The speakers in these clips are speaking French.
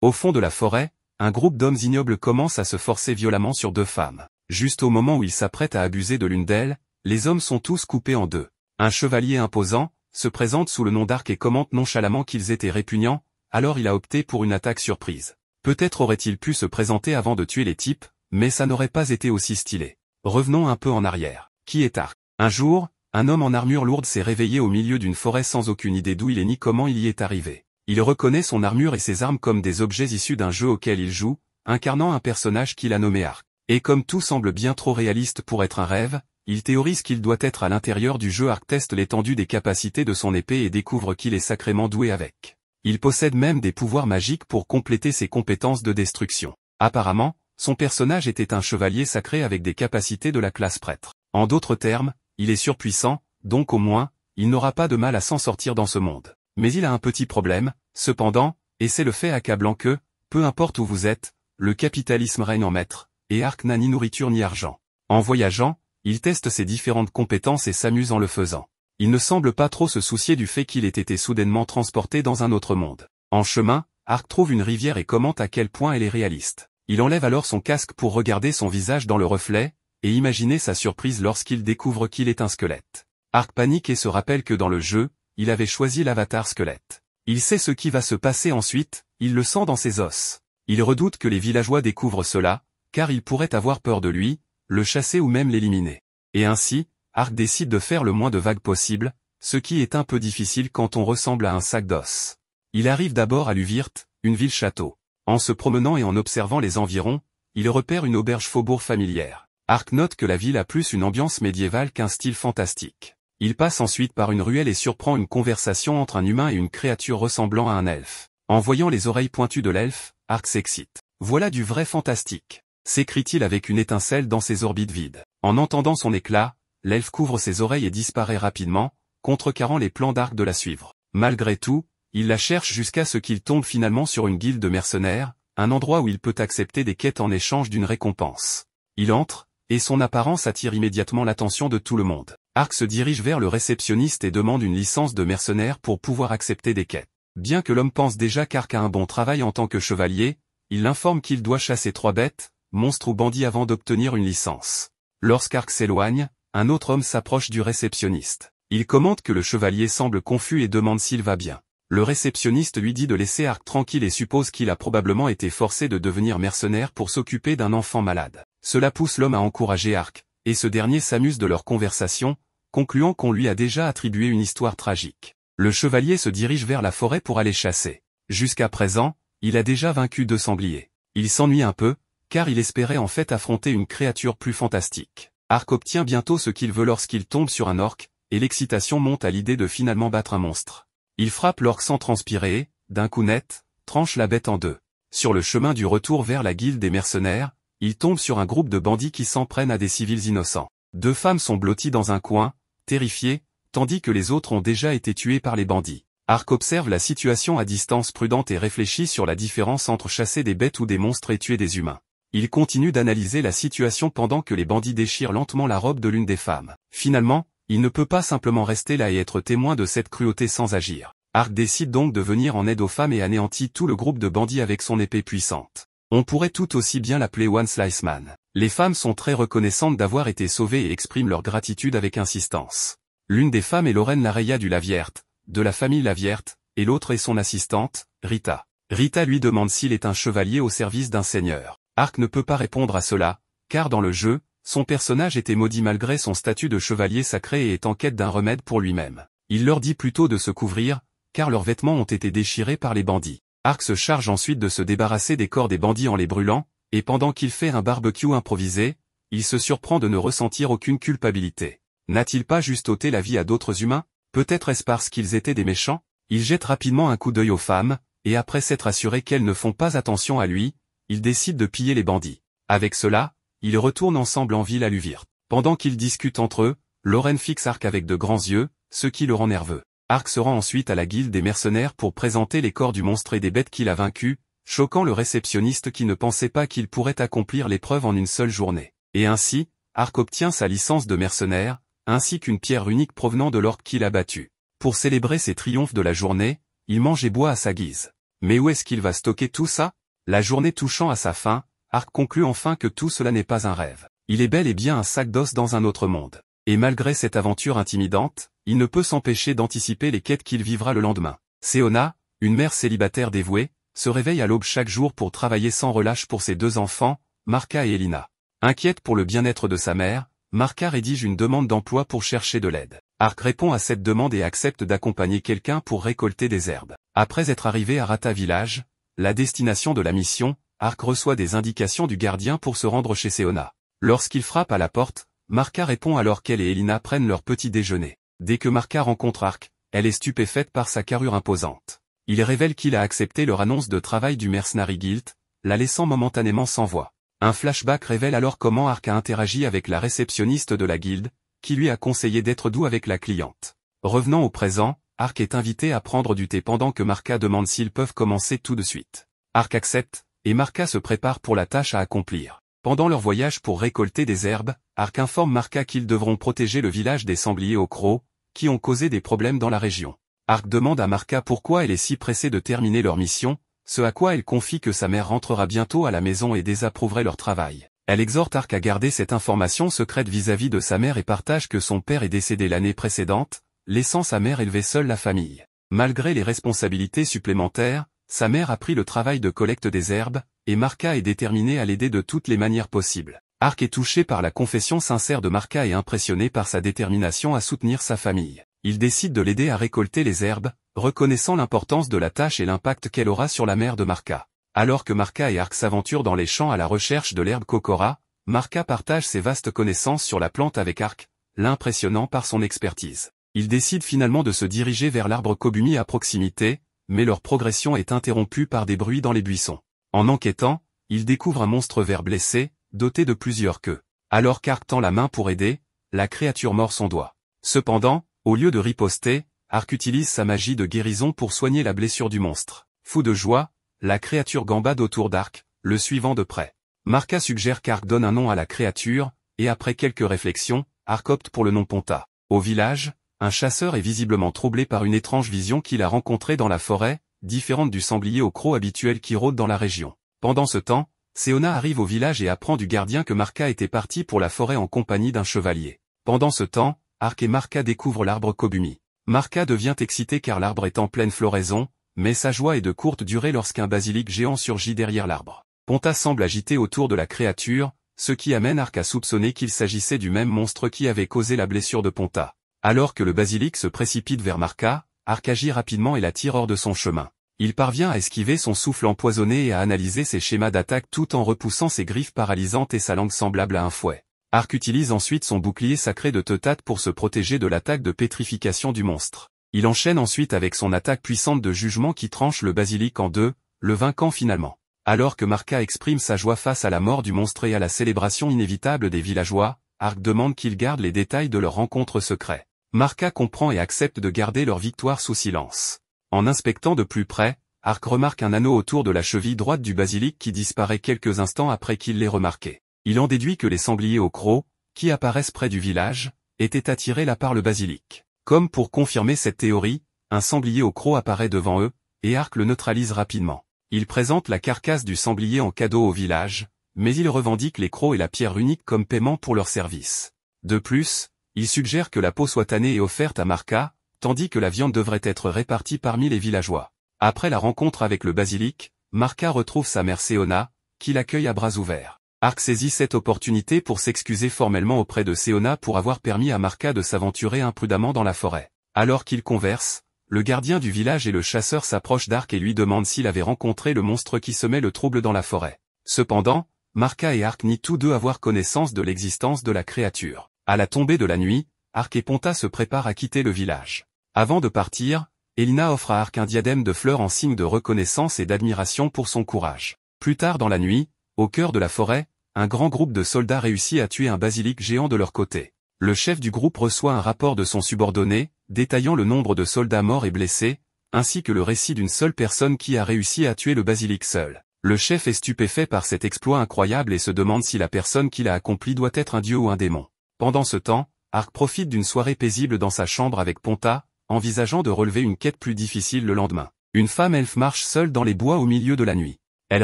Au fond de la forêt, un groupe d'hommes ignobles commence à se forcer violemment sur deux femmes. Juste au moment où ils s'apprêtent à abuser de l'une d'elles, les hommes sont tous coupés en deux. Un chevalier imposant se présente sous le nom d'Arc et commente nonchalamment qu'ils étaient répugnants, alors il a opté pour une attaque surprise. Peut-être aurait-il pu se présenter avant de tuer les types, mais ça n'aurait pas été aussi stylé. Revenons un peu en arrière. Qui est Arc? Un jour, un homme en armure lourde s'est réveillé au milieu d'une forêt sans aucune idée d'où il est ni comment il y est arrivé. Il reconnaît son armure et ses armes comme des objets issus d'un jeu auquel il joue, incarnant un personnage qu'il a nommé Arc. Et comme tout semble bien trop réaliste pour être un rêve, il théorise qu'il doit être à l'intérieur du jeu. Arc teste l'étendue des capacités de son épée et découvre qu'il est sacrément doué avec. Il possède même des pouvoirs magiques pour compléter ses compétences de destruction. Apparemment, son personnage était un chevalier sacré avec des capacités de la classe prêtre. En d'autres termes, il est surpuissant, donc au moins, il n'aura pas de mal à s'en sortir dans ce monde. Mais il a un petit problème, cependant, et c'est le fait accablant que, peu importe où vous êtes, le capitalisme règne en maître, et Arc n'a ni nourriture ni argent. En voyageant, il teste ses différentes compétences et s'amuse en le faisant. Il ne semble pas trop se soucier du fait qu'il ait été soudainement transporté dans un autre monde. En chemin, Arc trouve une rivière et commente à quel point elle est réaliste. Il enlève alors son casque pour regarder son visage dans le reflet, et imaginer sa surprise lorsqu'il découvre qu'il est un squelette. Arc panique et se rappelle que dans le jeu, il avait choisi l'avatar squelette. Il sait ce qui va se passer ensuite, il le sent dans ses os. Il redoute que les villageois découvrent cela, car ils pourraient avoir peur de lui, le chasser ou même l'éliminer. Et ainsi, Arc décide de faire le moins de vagues possible, ce qui est un peu difficile quand on ressemble à un sac d'os. Il arrive d'abord à Luvirte, une ville-château. En se promenant et en observant les environs, il repère une auberge faubourg familière. Arc note que la ville a plus une ambiance médiévale qu'un style fantastique. Il passe ensuite par une ruelle et surprend une conversation entre un humain et une créature ressemblant à un elfe. En voyant les oreilles pointues de l'elfe, Arc s'excite. « Voilà du vrai fantastique !» s'écrie-t-il avec une étincelle dans ses orbites vides. En entendant son éclat, l'elfe couvre ses oreilles et disparaît rapidement, contrecarrant les plans d'Arc de la suivre. Malgré tout, il la cherche jusqu'à ce qu'il tombe finalement sur une guilde de mercenaires, un endroit où il peut accepter des quêtes en échange d'une récompense. Il entre, et son apparence attire immédiatement l'attention de tout le monde. Arc se dirige vers le réceptionniste et demande une licence de mercenaire pour pouvoir accepter des quêtes. Bien que l'homme pense déjà qu'Arc a un bon travail en tant que chevalier, il l'informe qu'il doit chasser 3 bêtes, monstres ou bandits avant d'obtenir une licence. Lorsqu'Arc s'éloigne, un autre homme s'approche du réceptionniste. Il commente que le chevalier semble confus et demande s'il va bien. Le réceptionniste lui dit de laisser Arc tranquille et suppose qu'il a probablement été forcé de devenir mercenaire pour s'occuper d'un enfant malade. Cela pousse l'homme à encourager Arc, et ce dernier s'amuse de leur conversation, concluant qu'on lui a déjà attribué une histoire tragique. Le chevalier se dirige vers la forêt pour aller chasser. Jusqu'à présent, il a déjà vaincu 2 sangliers. Il s'ennuie un peu, car il espérait en fait affronter une créature plus fantastique. Arc obtient bientôt ce qu'il veut lorsqu'il tombe sur un orc, et l'excitation monte à l'idée de finalement battre un monstre. Il frappe l'orc sans transpirer et, d'un coup net, tranche la bête en 2. Sur le chemin du retour vers la guilde des mercenaires, il tombe sur un groupe de bandits qui s'en prennent à des civils innocents. 2 femmes sont blotties dans un coin, terrifiées, tandis que les autres ont déjà été tuées par les bandits. Arc observe la situation à distance prudente et réfléchit sur la différence entre chasser des bêtes ou des monstres et tuer des humains. Il continue d'analyser la situation pendant que les bandits déchirent lentement la robe de l'une des femmes. Finalement, il ne peut pas simplement rester là et être témoin de cette cruauté sans agir. Arc décide donc de venir en aide aux femmes et anéantit tout le groupe de bandits avec son épée puissante. On pourrait tout aussi bien l'appeler One Slice Man. Les femmes sont très reconnaissantes d'avoir été sauvées et expriment leur gratitude avec insistance. L'une des femmes est Lorraine Lareya du Lavierte, de la famille Lavierte, et l'autre est son assistante, Rita. Rita lui demande s'il est un chevalier au service d'un seigneur. Arc ne peut pas répondre à cela, car dans le jeu, son personnage était maudit malgré son statut de chevalier sacré et est en quête d'un remède pour lui-même. Il leur dit plutôt de se couvrir, car leurs vêtements ont été déchirés par les bandits. Arc se charge ensuite de se débarrasser des corps des bandits en les brûlant, et pendant qu'il fait un barbecue improvisé, il se surprend de ne ressentir aucune culpabilité. N'a-t-il pas juste ôté la vie à d'autres humains? Peut-être est-ce parce qu'ils étaient des méchants? Il jette rapidement un coup d'œil aux femmes, et après s'être assuré qu'elles ne font pas attention à lui, il décide de piller les bandits. Avec cela, ils retournent ensemble en ville à Luvirte. Pendant qu'ils discutent entre eux, Lorraine fixe Arc avec de grands yeux, ce qui le rend nerveux. Arc se rend ensuite à la guilde des mercenaires pour présenter les corps du monstre et des bêtes qu'il a vaincus, choquant le réceptionniste qui ne pensait pas qu'il pourrait accomplir l'épreuve en une seule journée. Et ainsi, Arc obtient sa licence de mercenaire, ainsi qu'une pierre unique provenant de l'orque qu'il a battu. Pour célébrer ses triomphes de la journée, il mange et boit à sa guise. Mais où est-ce qu'il va stocker tout ça? La journée touchant à sa fin, Ark conclut enfin que tout cela n'est pas un rêve. Il est bel et bien un sac d'os dans un autre monde. Et malgré cette aventure intimidante, il ne peut s'empêcher d'anticiper les quêtes qu'il vivra le lendemain. Seona, une mère célibataire dévouée, se réveille à l'aube chaque jour pour travailler sans relâche pour ses 2 enfants, Marka et Elina. Inquiète pour le bien-être de sa mère, Marka rédige une demande d'emploi pour chercher de l'aide. Ark répond à cette demande et accepte d'accompagner quelqu'un pour récolter des herbes. Après être arrivé à Rata Village, la destination de la mission, Ark reçoit des indications du gardien pour se rendre chez Seona. Lorsqu'il frappe à la porte, Marka répond alors qu'elle et Elina prennent leur petit déjeuner. Dès que Marka rencontre Ark, elle est stupéfaite par sa carrure imposante. Il révèle qu'il a accepté leur annonce de travail du Mercenary Guild, la laissant momentanément sans voix. Un flashback révèle alors comment Ark a interagi avec la réceptionniste de la guilde, qui lui a conseillé d'être doux avec la cliente. Revenant au présent, Ark est invité à prendre du thé pendant que Marka demande s'ils peuvent commencer tout de suite. Ark accepte, et Marka se prépare pour la tâche à accomplir. Pendant leur voyage pour récolter des herbes, Ark informe Marka qu'ils devront protéger le village des sangliers aux crocs, qui ont causé des problèmes dans la région. Ark demande à Marka pourquoi elle est si pressée de terminer leur mission, ce à quoi elle confie que sa mère rentrera bientôt à la maison et désapprouverait leur travail. Elle exhorte Ark à garder cette information secrète vis-à-vis de sa mère et partage que son père est décédé l'année précédente, laissant sa mère élever seule la famille. Malgré les responsabilités supplémentaires, sa mère a pris le travail de collecte des herbes, et Marka est déterminée à l'aider de toutes les manières possibles. Ark est touché par la confession sincère de Marka et impressionné par sa détermination à soutenir sa famille. Il décide de l'aider à récolter les herbes, reconnaissant l'importance de la tâche et l'impact qu'elle aura sur la mère de Marka. Alors que Marka et Ark s'aventurent dans les champs à la recherche de l'herbe Kokora, Marka partage ses vastes connaissances sur la plante avec Ark, l'impressionnant par son expertise. Ils décident finalement de se diriger vers l'arbre Kobumi à proximité, mais leur progression est interrompue par des bruits dans les buissons. En enquêtant, ils découvrent un monstre vert blessé, doté de plusieurs queues. Alors qu'Ark tend la main pour aider, la créature mord son doigt. Cependant, au lieu de riposter, Ark utilise sa magie de guérison pour soigner la blessure du monstre. Fou de joie, la créature gambade autour d'Ark, le suivant de près. Marka suggère qu'Ark donne un nom à la créature, et après quelques réflexions, Ark opte pour le nom Ponta. Au village, un chasseur est visiblement troublé par une étrange vision qu'il a rencontrée dans la forêt, différente du sanglier au croc habituel qui rôde dans la région. Pendant ce temps, Seona arrive au village et apprend du gardien que Marka était parti pour la forêt en compagnie d'un chevalier. Pendant ce temps, Ark et Marka découvrent l'arbre Kobumi. Marka devient excité car l'arbre est en pleine floraison, mais sa joie est de courte durée lorsqu'un basilic géant surgit derrière l'arbre. Ponta semble agité autour de la créature, ce qui amène Ark à soupçonner qu'il s'agissait du même monstre qui avait causé la blessure de Ponta. Alors que le basilic se précipite vers Marka, Ark agit rapidement et la tire hors de son chemin. Il parvient à esquiver son souffle empoisonné et à analyser ses schémas d'attaque tout en repoussant ses griffes paralysantes et sa langue semblable à un fouet. Ark utilise ensuite son bouclier sacré de Teutate pour se protéger de l'attaque de pétrification du monstre. Il enchaîne ensuite avec son attaque puissante de jugement qui tranche le basilic en deux, le vainquant finalement. Alors que Marka exprime sa joie face à la mort du monstre et à la célébration inévitable des villageois, Ark demande qu'ils gardent les détails de leur rencontre secrète. Marka comprend et accepte de garder leur victoire sous silence. En inspectant de plus près, Ark remarque un anneau autour de la cheville droite du basilic qui disparaît quelques instants après qu'il l'ait remarqué. Il en déduit que les sangliers au croc, qui apparaissent près du village, étaient attirés là par le basilic. Comme pour confirmer cette théorie, un sanglier au croc apparaît devant eux, et Ark le neutralise rapidement. Il présente la carcasse du sanglier en cadeau au village, mais il revendique les crocs et la pierre unique comme paiement pour leur service. De plus, il suggère que la peau soit tannée et offerte à Marka, tandis que la viande devrait être répartie parmi les villageois. Après la rencontre avec le basilic, Marka retrouve sa mère Seona, qui l'accueille à bras ouverts. Ark saisit cette opportunité pour s'excuser formellement auprès de Seona pour avoir permis à Marka de s'aventurer imprudemment dans la forêt. Alors qu'ils conversent, le gardien du village et le chasseur s'approchent d'Ark et lui demandent s'il avait rencontré le monstre qui semait le trouble dans la forêt. Cependant, Marka et Ark nient tous deux avoir connaissance de l'existence de la créature. À la tombée de la nuit, Ark et Ponta se préparent à quitter le village. Avant de partir, Elina offre à Ark un diadème de fleurs en signe de reconnaissance et d'admiration pour son courage. Plus tard dans la nuit, au cœur de la forêt, un grand groupe de soldats réussit à tuer un basilic géant de leur côté. Le chef du groupe reçoit un rapport de son subordonné, détaillant le nombre de soldats morts et blessés, ainsi que le récit d'une seule personne qui a réussi à tuer le basilic seul. Le chef est stupéfait par cet exploit incroyable et se demande si la personne qui l'a accompli doit être un dieu ou un démon. Pendant ce temps, Ark profite d'une soirée paisible dans sa chambre avec Ponta, envisageant de relever une quête plus difficile le lendemain. Une femme elfe marche seule dans les bois au milieu de la nuit. Elle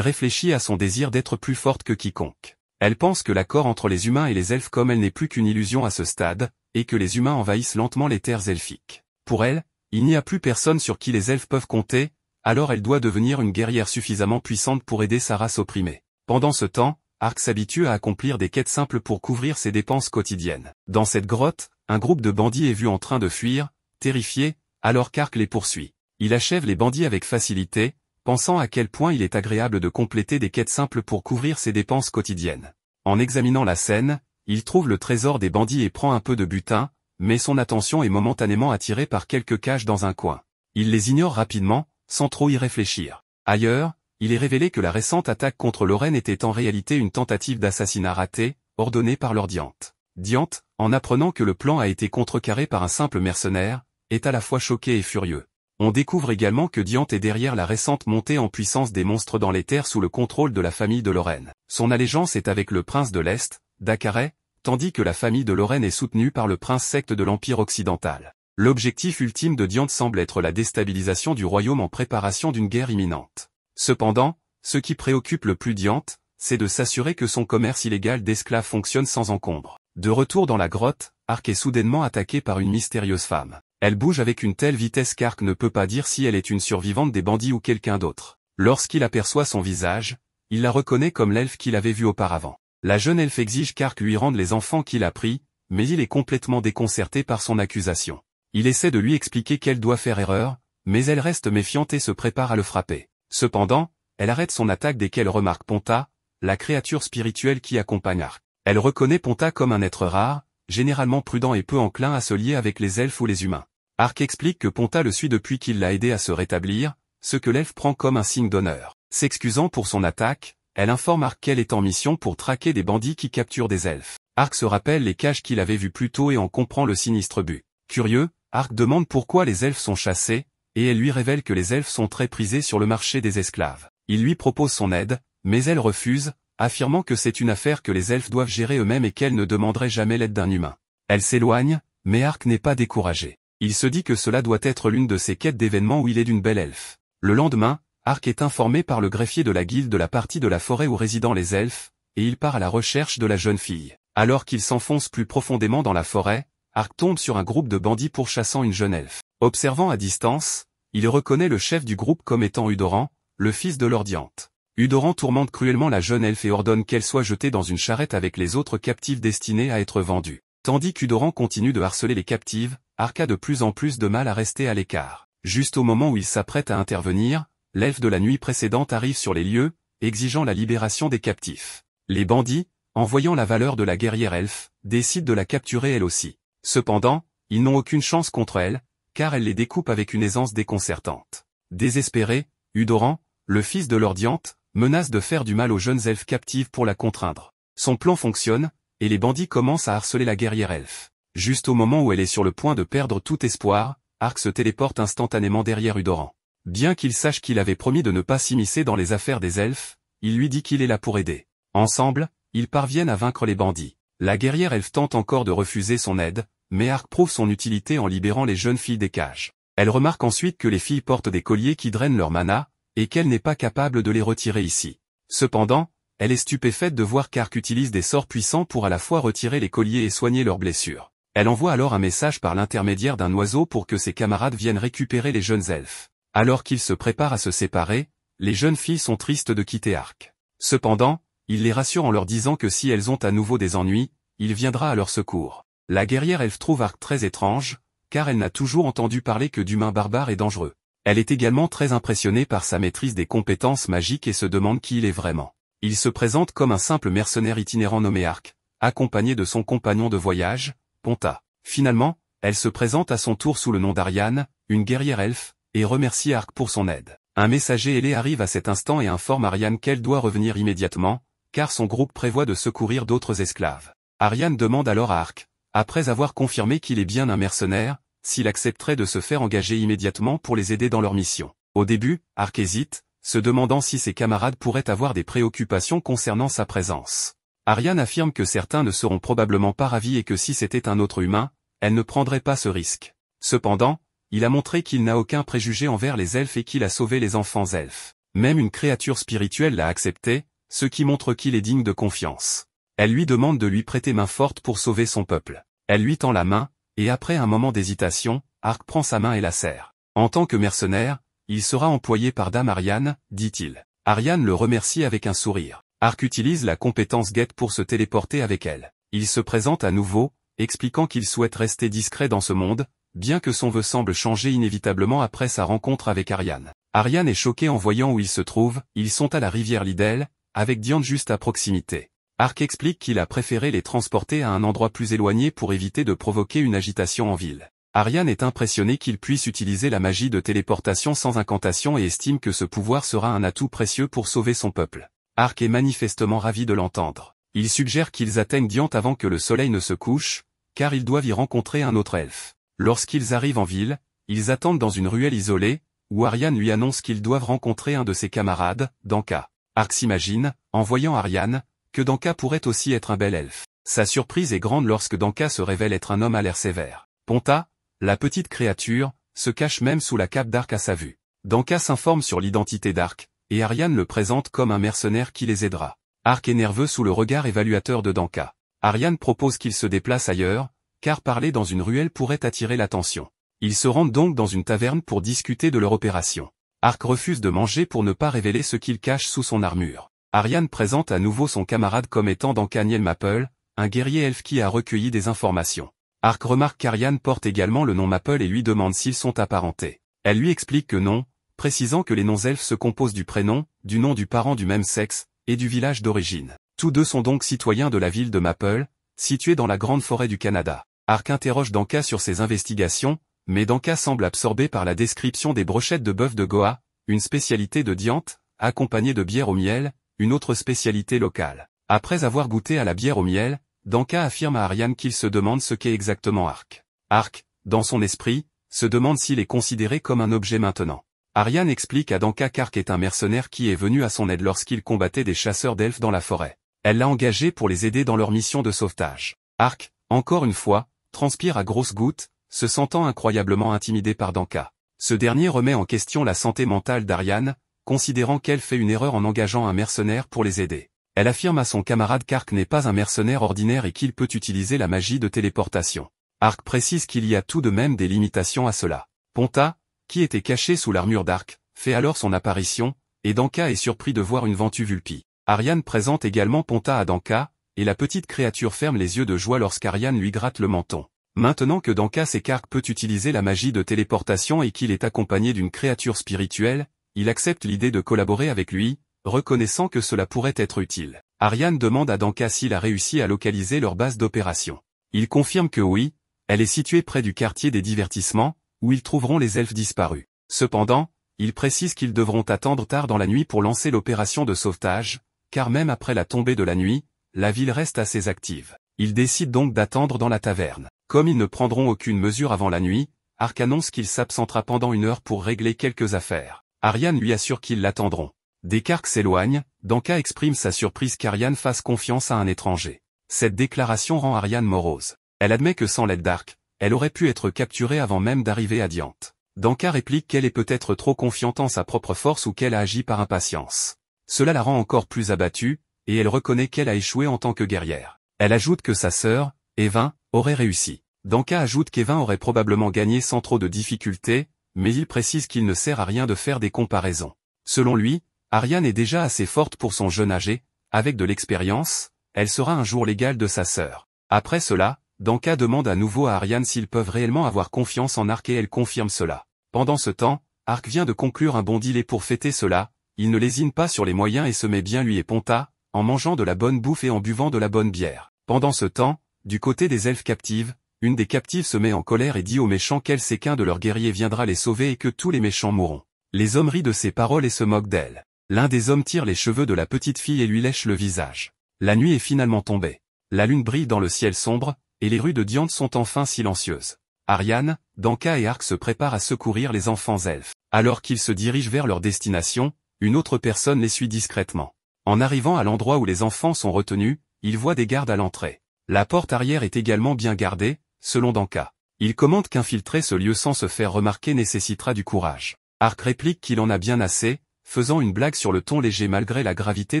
réfléchit à son désir d'être plus forte que quiconque. Elle pense que l'accord entre les humains et les elfes comme elle n'est plus qu'une illusion à ce stade, et que les humains envahissent lentement les terres elfiques. Pour elle, il n'y a plus personne sur qui les elfes peuvent compter, alors elle doit devenir une guerrière suffisamment puissante pour aider sa race opprimée. Pendant ce temps, Ark s'habitue à accomplir des quêtes simples pour couvrir ses dépenses quotidiennes. Dans cette grotte, un groupe de bandits est vu en train de fuir, terrifié, alors qu'Ark les poursuit. Il achève les bandits avec facilité, pensant à quel point il est agréable de compléter des quêtes simples pour couvrir ses dépenses quotidiennes. En examinant la scène, il trouve le trésor des bandits et prend un peu de butin, mais son attention est momentanément attirée par quelques caches dans un coin. Il les ignore rapidement, sans trop y réfléchir. Ailleurs, il est révélé que la récente attaque contre Lorraine était en réalité une tentative d'assassinat ratée, ordonnée par Lord Diant. Diant, en apprenant que le plan a été contrecarré par un simple mercenaire, est à la fois choqué et furieux. On découvre également que Diant est derrière la récente montée en puissance des monstres dans les terres sous le contrôle de la famille de Lorraine. Son allégeance est avec le prince de l'Est, Dakaret, tandis que la famille de Lorraine est soutenue par le prince secte de l'Empire occidental. L'objectif ultime de Diant semble être la déstabilisation du royaume en préparation d'une guerre imminente. Cependant, ce qui préoccupe le plus Diant, c'est de s'assurer que son commerce illégal d'esclaves fonctionne sans encombre. De retour dans la grotte, Ark est soudainement attaqué par une mystérieuse femme. Elle bouge avec une telle vitesse qu'Ark ne peut pas dire si elle est une survivante des bandits ou quelqu'un d'autre. Lorsqu'il aperçoit son visage, il la reconnaît comme l'elfe qu'il avait vu auparavant. La jeune elfe exige qu'Ark lui rende les enfants qu'il a pris, mais il est complètement déconcerté par son accusation. Il essaie de lui expliquer qu'elle doit faire erreur, mais elle reste méfiante et se prépare à le frapper. Cependant, elle arrête son attaque dès qu'elle remarque Ponta, la créature spirituelle qui accompagne Ark. Elle reconnaît Ponta comme un être rare, généralement prudent et peu enclin à se lier avec les elfes ou les humains. Ark explique que Ponta le suit depuis qu'il l'a aidé à se rétablir, ce que l'elfe prend comme un signe d'honneur. S'excusant pour son attaque, elle informe Ark qu'elle est en mission pour traquer des bandits qui capturent des elfes. Ark se rappelle les cages qu'il avait vues plus tôt et en comprend le sinistre but. Curieux, Ark demande pourquoi les elfes sont chassés, et elle lui révèle que les elfes sont très prisés sur le marché des esclaves. Il lui propose son aide, mais elle refuse, affirmant que c'est une affaire que les elfes doivent gérer eux-mêmes et qu'elle ne demanderait jamais l'aide d'un humain. Elle s'éloigne, mais Ark n'est pas découragé. Il se dit que cela doit être l'une de ces quêtes d'événements où il est d'une belle elfe. Le lendemain, Ark est informé par le greffier de la guilde de la partie de la forêt où résident les elfes, et il part à la recherche de la jeune fille. Alors qu'il s'enfonce plus profondément dans la forêt, Ark tombe sur un groupe de bandits pourchassant une jeune elfe. Observant à distance, il reconnaît le chef du groupe comme étant Udoran, le fils de Lord Diant. Udoran tourmente cruellement la jeune elfe et ordonne qu'elle soit jetée dans une charrette avec les autres captifs destinés à être vendus. Tandis qu'Udoran continue de harceler les captives, Ark a de plus en plus de mal à rester à l'écart. Juste au moment où il s'apprête à intervenir, l'elfe de la nuit précédente arrive sur les lieux, exigeant la libération des captifs. Les bandits, en voyant la valeur de la guerrière elfe, décident de la capturer elle aussi. Cependant, ils n'ont aucune chance contre elle, car elle les découpe avec une aisance déconcertante. Désespéré, Udoran, le fils de Lord Diant, menace de faire du mal aux jeunes elfes captives pour la contraindre. Son plan fonctionne, et les bandits commencent à harceler la guerrière elfe. Juste au moment où elle est sur le point de perdre tout espoir, Ark se téléporte instantanément derrière Udoran. Bien qu'il sache qu'il avait promis de ne pas s'immiscer dans les affaires des elfes, il lui dit qu'il est là pour aider. Ensemble, ils parviennent à vaincre les bandits. La guerrière elfe tente encore de refuser son aide, mais Ark prouve son utilité en libérant les jeunes filles des cages. Elle remarque ensuite que les filles portent des colliers qui drainent leur mana, et qu'elle n'est pas capable de les retirer ici. Cependant, elle est stupéfaite de voir qu'Ark utilise des sorts puissants pour à la fois retirer les colliers et soigner leurs blessures. Elle envoie alors un message par l'intermédiaire d'un oiseau pour que ses camarades viennent récupérer les jeunes elfes. Alors qu'ils se préparent à se séparer, les jeunes filles sont tristes de quitter Ark. Cependant, il les rassure en leur disant que si elles ont à nouveau des ennuis, il viendra à leur secours. La guerrière elfe trouve Ark très étrange, car elle n'a toujours entendu parler que d'humains barbares et dangereux. Elle est également très impressionnée par sa maîtrise des compétences magiques et se demande qui il est vraiment. Il se présente comme un simple mercenaire itinérant nommé Ark, accompagné de son compagnon de voyage, Ponta. Finalement, elle se présente à son tour sous le nom d'Ariane, une guerrière elfe, et remercie Ark pour son aide. Un messager ailé arrive à cet instant et informe Ariane qu'elle doit revenir immédiatement, car son groupe prévoit de secourir d'autres esclaves. Ariane demande alors à Ark, après avoir confirmé qu'il est bien un mercenaire, s'il accepterait de se faire engager immédiatement pour les aider dans leur mission. Au début, Ark hésite, se demandant si ses camarades pourraient avoir des préoccupations concernant sa présence. Ariane affirme que certains ne seront probablement pas ravis et que si c'était un autre humain, elle ne prendrait pas ce risque. Cependant, il a montré qu'il n'a aucun préjugé envers les elfes et qu'il a sauvé les enfants elfes. Même une créature spirituelle l'a accepté, ce qui montre qu'il est digne de confiance. Elle lui demande de lui prêter main forte pour sauver son peuple. Elle lui tend la main, et après un moment d'hésitation, Ark prend sa main et la serre. En tant que mercenaire, il sera employé par Dame Ariane, dit-il. Ariane le remercie avec un sourire. Ark utilise la compétence Get pour se téléporter avec elle. Il se présente à nouveau, expliquant qu'il souhaite rester discret dans ce monde, bien que son vœu semble changer inévitablement après sa rencontre avec Ariane. Ariane est choquée en voyant où ils se trouvent, ils sont à la rivière Lidel, avec Diane juste à proximité. Ark explique qu'il a préféré les transporter à un endroit plus éloigné pour éviter de provoquer une agitation en ville. Ariane est impressionnée qu'il puisse utiliser la magie de téléportation sans incantation et estime que ce pouvoir sera un atout précieux pour sauver son peuple. Ark est manifestement ravi de l'entendre. Il suggère qu'ils atteignent Diante avant que le soleil ne se couche, car ils doivent y rencontrer un autre elfe. Lorsqu'ils arrivent en ville, ils attendent dans une ruelle isolée, où Ariane lui annonce qu'ils doivent rencontrer un de ses camarades, Danka. Ark s'imagine, en voyant Ariane, que Danka pourrait aussi être un bel elfe. Sa surprise est grande lorsque Danka se révèle être un homme à l'air sévère. Ponta, la petite créature, se cache même sous la cape d'Ark à sa vue. Danka s'informe sur l'identité d'Ark, et Ariane le présente comme un mercenaire qui les aidera. Ark est nerveux sous le regard évaluateur de Danka. Ariane propose qu'il se déplace ailleurs, car parler dans une ruelle pourrait attirer l'attention. Ils se rendent donc dans une taverne pour discuter de leur opération. Ark refuse de manger pour ne pas révéler ce qu'il cache sous son armure. Ariane présente à nouveau son camarade comme étant Danka Maple, un guerrier elfe qui a recueilli des informations. Ark remarque qu'Ariane porte également le nom Maple et lui demande s'ils sont apparentés. Elle lui explique que non, précisant que les noms elfes se composent du prénom, du nom du parent du même sexe, et du village d'origine. Tous deux sont donc citoyens de la ville de Maple, située dans la grande forêt du Canada. Ark interroge Danka sur ses investigations, mais Danka semble absorbé par la description des brochettes de bœuf de Goa, une spécialité de Diante, accompagnée de bière au miel, une autre spécialité locale. Après avoir goûté à la bière au miel, Danka affirme à Ariane qu'il se demande ce qu'est exactement Ark. Ark, dans son esprit, se demande s'il est considéré comme un objet maintenant. Ariane explique à Danka qu'Ark est un mercenaire qui est venu à son aide lorsqu'il combattait des chasseurs d'elfes dans la forêt. Elle l'a engagé pour les aider dans leur mission de sauvetage. Ark, encore une fois, transpire à grosses gouttes, se sentant incroyablement intimidé par Danka. Ce dernier remet en question la santé mentale d'Ariane, considérant qu'elle fait une erreur en engageant un mercenaire pour les aider. Elle affirme à son camarade qu'Ark n'est pas un mercenaire ordinaire et qu'il peut utiliser la magie de téléportation. Ark précise qu'il y a tout de même des limitations à cela. Ponta, qui était caché sous l'armure d'Ark, fait alors son apparition, et Danka est surpris de voir une Ventu Vulpi. Ariane présente également Ponta à Danka, et la petite créature ferme les yeux de joie lorsqu'Ariane lui gratte le menton. Maintenant que Danka sait qu'Ark peut utiliser la magie de téléportation et qu'il est accompagné d'une créature spirituelle, il accepte l'idée de collaborer avec lui, reconnaissant que cela pourrait être utile. Ariane demande à Danka s'il a réussi à localiser leur base d'opération. Il confirme que oui, elle est située près du quartier des divertissements, où ils trouveront les elfes disparus. Cependant, il précise qu'ils devront attendre tard dans la nuit pour lancer l'opération de sauvetage, car même après la tombée de la nuit, la ville reste assez active. Ils décident donc d'attendre dans la taverne. Comme ils ne prendront aucune mesure avant la nuit, Ark annonce qu'il s'absentera pendant 1 heure pour régler quelques affaires. Ariane lui assure qu'ils l'attendront. Dès qu'Ark s'éloigne, Danka exprime sa surprise qu'Ariane fasse confiance à un étranger. Cette déclaration rend Ariane morose. Elle admet que sans l'aide d'Ark, elle aurait pu être capturée avant même d'arriver à Diante. Danka réplique qu'elle est peut-être trop confiante en sa propre force ou qu'elle a agi par impatience. Cela la rend encore plus abattue, et elle reconnaît qu'elle a échoué en tant que guerrière. Elle ajoute que sa sœur, Evin, aurait réussi. Danka ajoute qu'Evin aurait probablement gagné sans trop de difficultés, mais il précise qu'il ne sert à rien de faire des comparaisons. Selon lui, Ariane est déjà assez forte pour son jeune âge et, avec de l'expérience, elle sera un jour l'égale de sa sœur. Après cela, Danka demande à nouveau à Ariane s'ils peuvent réellement avoir confiance en Ark et elle confirme cela. Pendant ce temps, Ark vient de conclure un bon deal et pour fêter cela, il ne lésine pas sur les moyens et se met bien lui et Ponta, en mangeant de la bonne bouffe et en buvant de la bonne bière. Pendant ce temps, du côté des elfes captives, une des captives se met en colère et dit aux méchants qu'elle sait qu'un de leurs guerriers viendra les sauver et que tous les méchants mourront. Les hommes rient de ces paroles et se moquent d'elle. L'un des hommes tire les cheveux de la petite fille et lui lèche le visage. La nuit est finalement tombée. La lune brille dans le ciel sombre, et les rues de Diante sont enfin silencieuses. Ariane, Danka et Ark se préparent à secourir les enfants elfes. Alors qu'ils se dirigent vers leur destination, une autre personne les suit discrètement. En arrivant à l'endroit où les enfants sont retenus, ils voient des gardes à l'entrée. La porte arrière est également bien gardée, selon Danka. Il commente qu'infiltrer ce lieu sans se faire remarquer nécessitera du courage. Ark réplique qu'il en a bien assez, faisant une blague sur le ton léger malgré la gravité